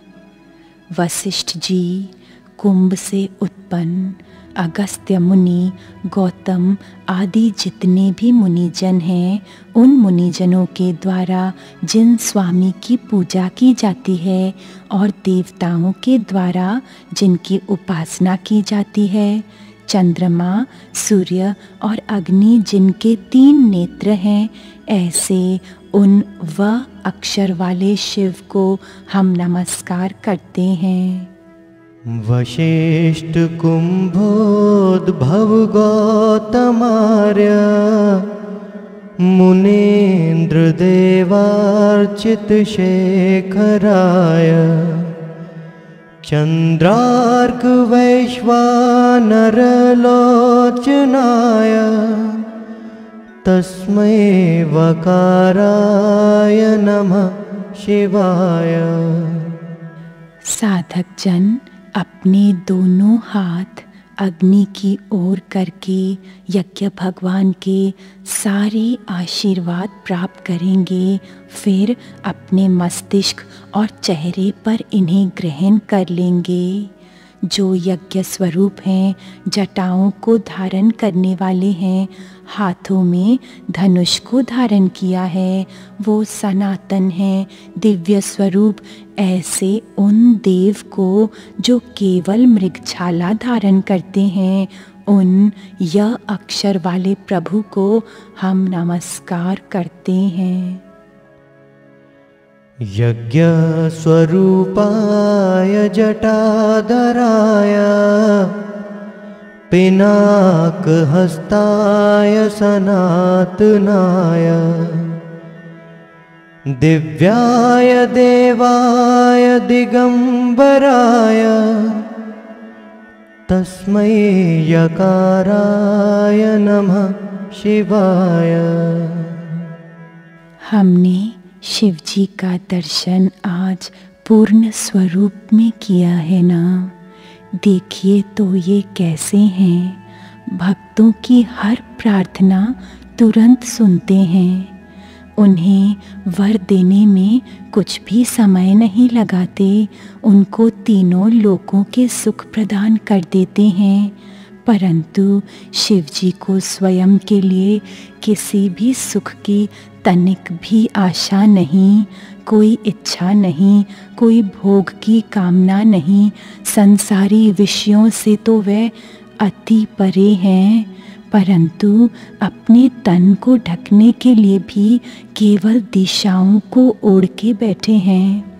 C: वशिष्ठ जी, कुंभ से उत्पन्न अगस्त्य मुनि, गौतम आदि जितने भी मुनिजन हैं, उन मुनिजनों के द्वारा जिन स्वामी की पूजा की जाती है और देवताओं के द्वारा जिनकी उपासना की जाती है, चंद्रमा, सूर्य और अग्नि जिनके 3 नेत्र हैं, ऐसे उन अक्षर वाले शिव को हम नमस्कार करते हैं।
A: वशिष्ठ कुम्भोद्भव गौतमार्य मुनीन्द्र देवार्चित शेखराय चंद्रार्क वैश्वानर लोचनाय तस्मै वकाराय नमः शिवाय।
C: साधक जन अपने दोनों हाथ अग्नि की ओर करके यज्ञ भगवान के सारे आशीर्वाद प्राप्त करेंगे। फिर अपने मस्तिष्क और चेहरे पर इन्हें ग्रहण कर लेंगे। जो यज्ञ स्वरूप हैं, जटाओं को धारण करने वाले हैं, हाथों में धनुष को धारण किया है, वो सनातन हैं, दिव्य स्वरूप। ऐसे उन देव को जो केवल मृगछाला धारण करते हैं, उन यह अक्षर वाले प्रभु को हम नमस्कार करते हैं।
A: यज्ञ स्वरूपाय जटाधराय पिनाक हस्ताय सनातनाय दिव्याय देवाय दिगंबराय तस्मै यकाराय नमः शिवाय।
C: हमने शिव जी का दर्शन आज पूर्ण स्वरूप में किया है ना। देखिए तो ये कैसे हैं, भक्तों की हर प्रार्थना तुरंत सुनते हैं। उन्हें वर देने में कुछ भी समय नहीं लगाते, उनको तीनों लोकों के सुख प्रदान कर देते हैं। परंतु शिव जी को स्वयं के लिए किसी भी सुख की तनिक भी आशा नहीं, कोई इच्छा नहीं, कोई भोग की कामना नहीं। संसारी विषयों से तो वे अति परे हैं, परंतु अपने तन को ढकने के लिए भी केवल दिशाओं को ओढ़ के बैठे हैं।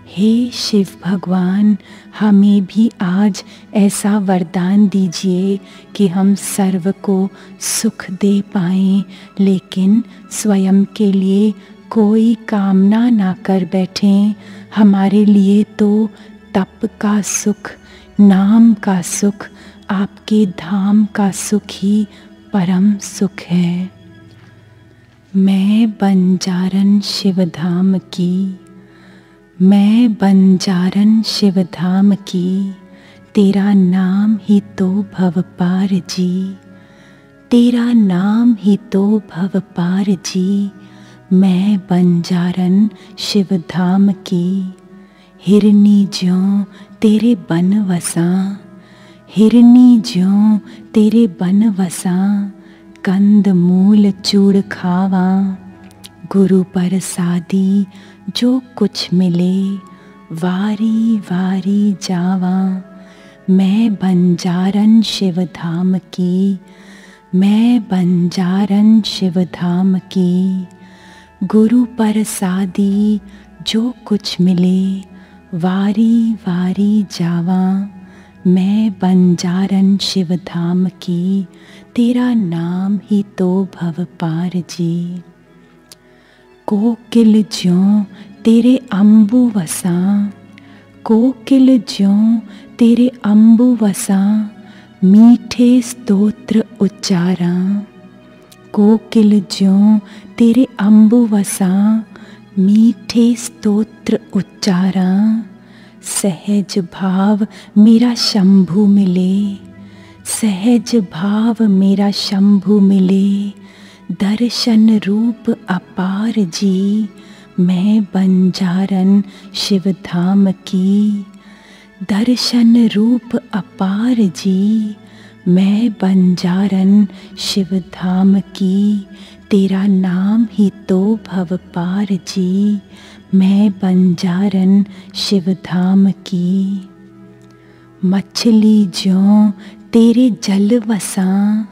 C: हे शिव भगवान, हमें भी आज ऐसा वरदान दीजिए कि हम सर्व को सुख दे पाएं, लेकिन स्वयं के लिए कोई कामना ना कर बैठें। हमारे लिए तो तप का सुख, नाम का सुख, आपके धाम का सुख ही परम सुख है। मैं बंजारन शिवधाम की, मैं बंजारन शिवधाम की, तेरा नाम ही तो भवपार जी, तेरा नाम ही तो भवपार जी। मैं बंजारन शिवधाम की, हिरनी ज्यों तेरे बन वसां, हिरनी ज्यों तेरे बन वसां, कंद मूल चूड़ खावां, गुरु प्रसादी जो कुछ मिले, वारी वारी जावां। मैं बंजारन शिवधाम की, मैं बंजारन शिवधाम की, गुरु प्रसादी जो कुछ मिले, वारी वारी जावां। मैं बंजारन शिवधाम की, तेरा नाम ही तो भवपार जी। कोकिल ज्यों तेरे अम्बु वसां, कोकिल ज्यों तेरे अम्बु वसां, मीठे स्तोत्र उच्चारां। कोकिल ज्यों तेरे अम्बु वसां, मीठे स्तोत्र उच्चारां। सहज भाव मेरा शंभु मिले, सहज भाव मेरा शंभु मिले, दर्शन रूप अपार जी। मैं बंजारन शिवधाम की, दर्शन रूप अपार जी। मैं बंजारन शिवधाम की, तेरा नाम ही तो भवपार जी। मैं बंजारन शिवधाम की, मछली ज्यों तेरे जल वसां,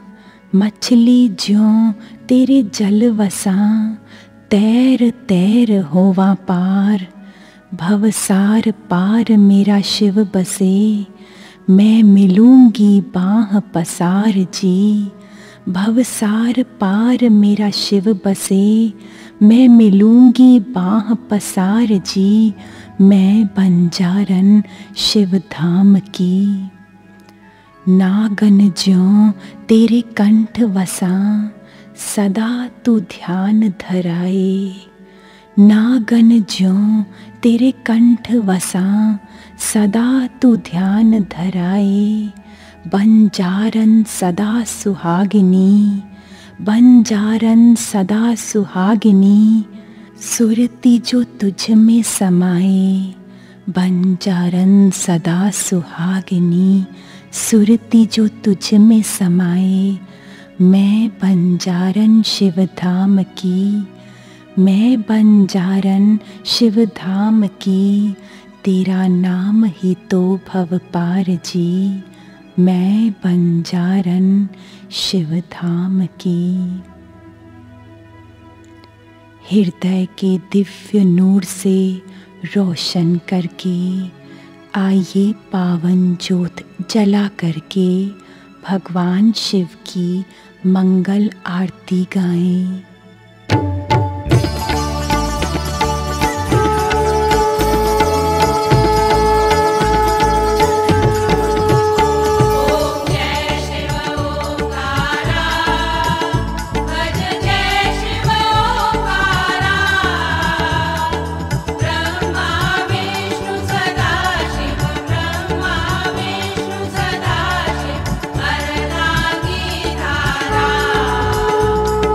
C: मछली ज्यों तेरे जल वसां, तैर तैर होवा पार। भवसार पार मेरा शिव बसे, मैं मिलूंगी बाह पसार जी। भवसार पार मेरा शिव बसे, मैं मिलूंगी बाह पसार जी। मैं बंजारन शिव धाम की। नागन ज्यों तेरे कंठ वसा, सदा तू ध्यान धराए। नागन ज्यों तेरे कंठ वसा, सदा तू ध्यान धराए। बंजारन सदा सुहागिनी, बंजारन सदा सुहागिनी। सुरती जो तुझ में समाए, बंजारन सदा सुहागिनी। सुरती जो तुझ में समाए। मैं बंजारन शिव धाम की, मैं बंजारन शिव धाम की। तेरा नाम ही तो भव पार जी। मैं बंजारन शिव धाम की। हृदय के दिव्य नूर से रोशन करके, आइए पावन ज्योत जला करके भगवान शिव की मंगल आरती गाएं।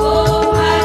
E: ओम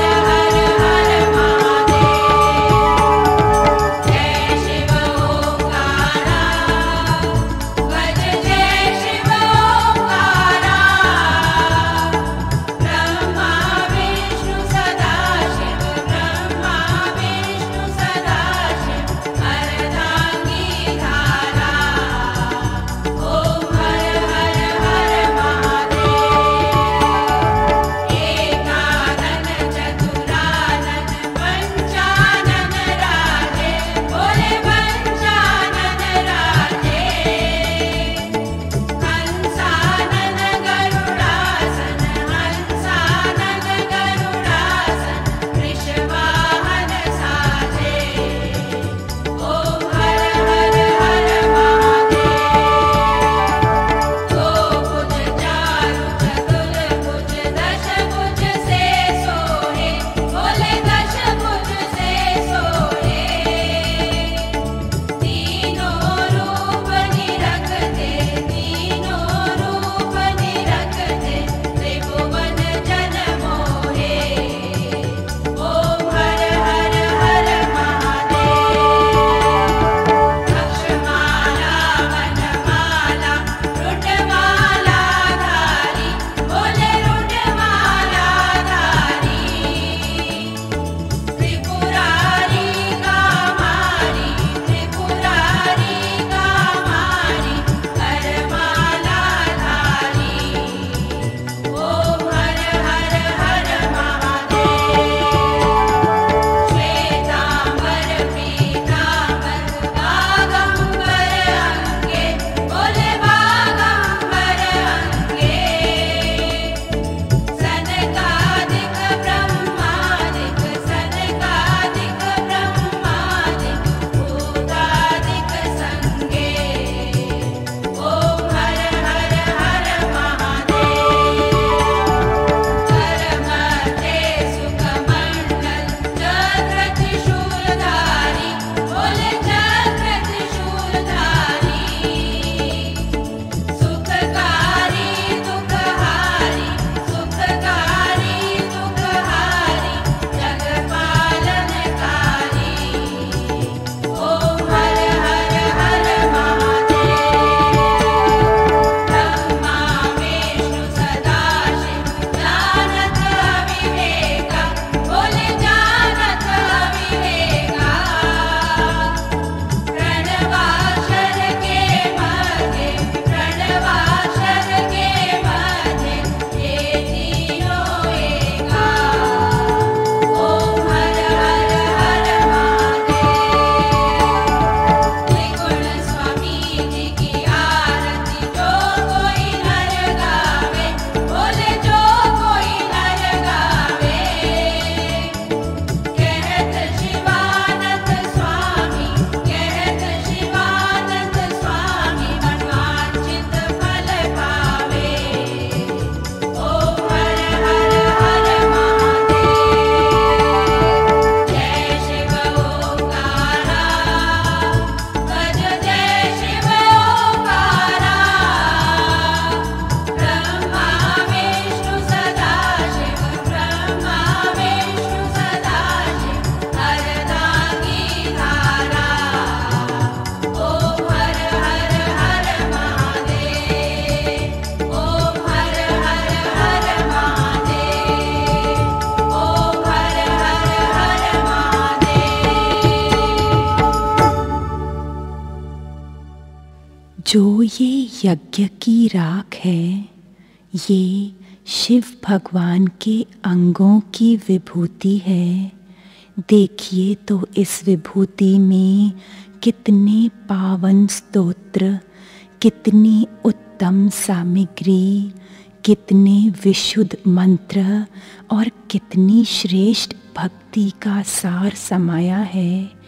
C: जो ये यज्ञ की राख है, ये शिव भगवान के अंगों की विभूति है। देखिए तो इस विभूति में कितने पावन स्तोत्र, कितनी उत्तम सामग्री, कितने विशुद्ध मंत्र और कितनी श्रेष्ठ भक्ति का सार समाया है।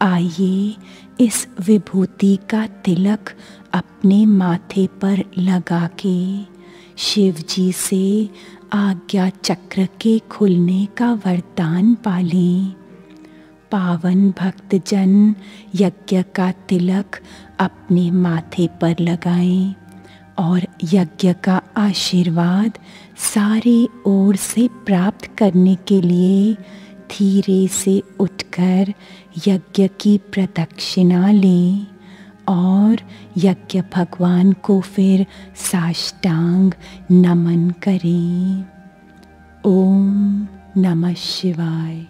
C: आइए इस विभूति का तिलक अपने माथे पर लगा के शिव जी से आज्ञा चक्र के खुलने का वरदान पालें। पावन भक्तजन यज्ञ का तिलक अपने माथे पर लगाएं और यज्ञ का आशीर्वाद सारे ओर से प्राप्त करने के लिए धीरे से उठकर यज्ञ की प्रदक्षिणा लें और यज्ञ भगवान को फिर साष्टांग नमन करें। ओम नमः शिवाय।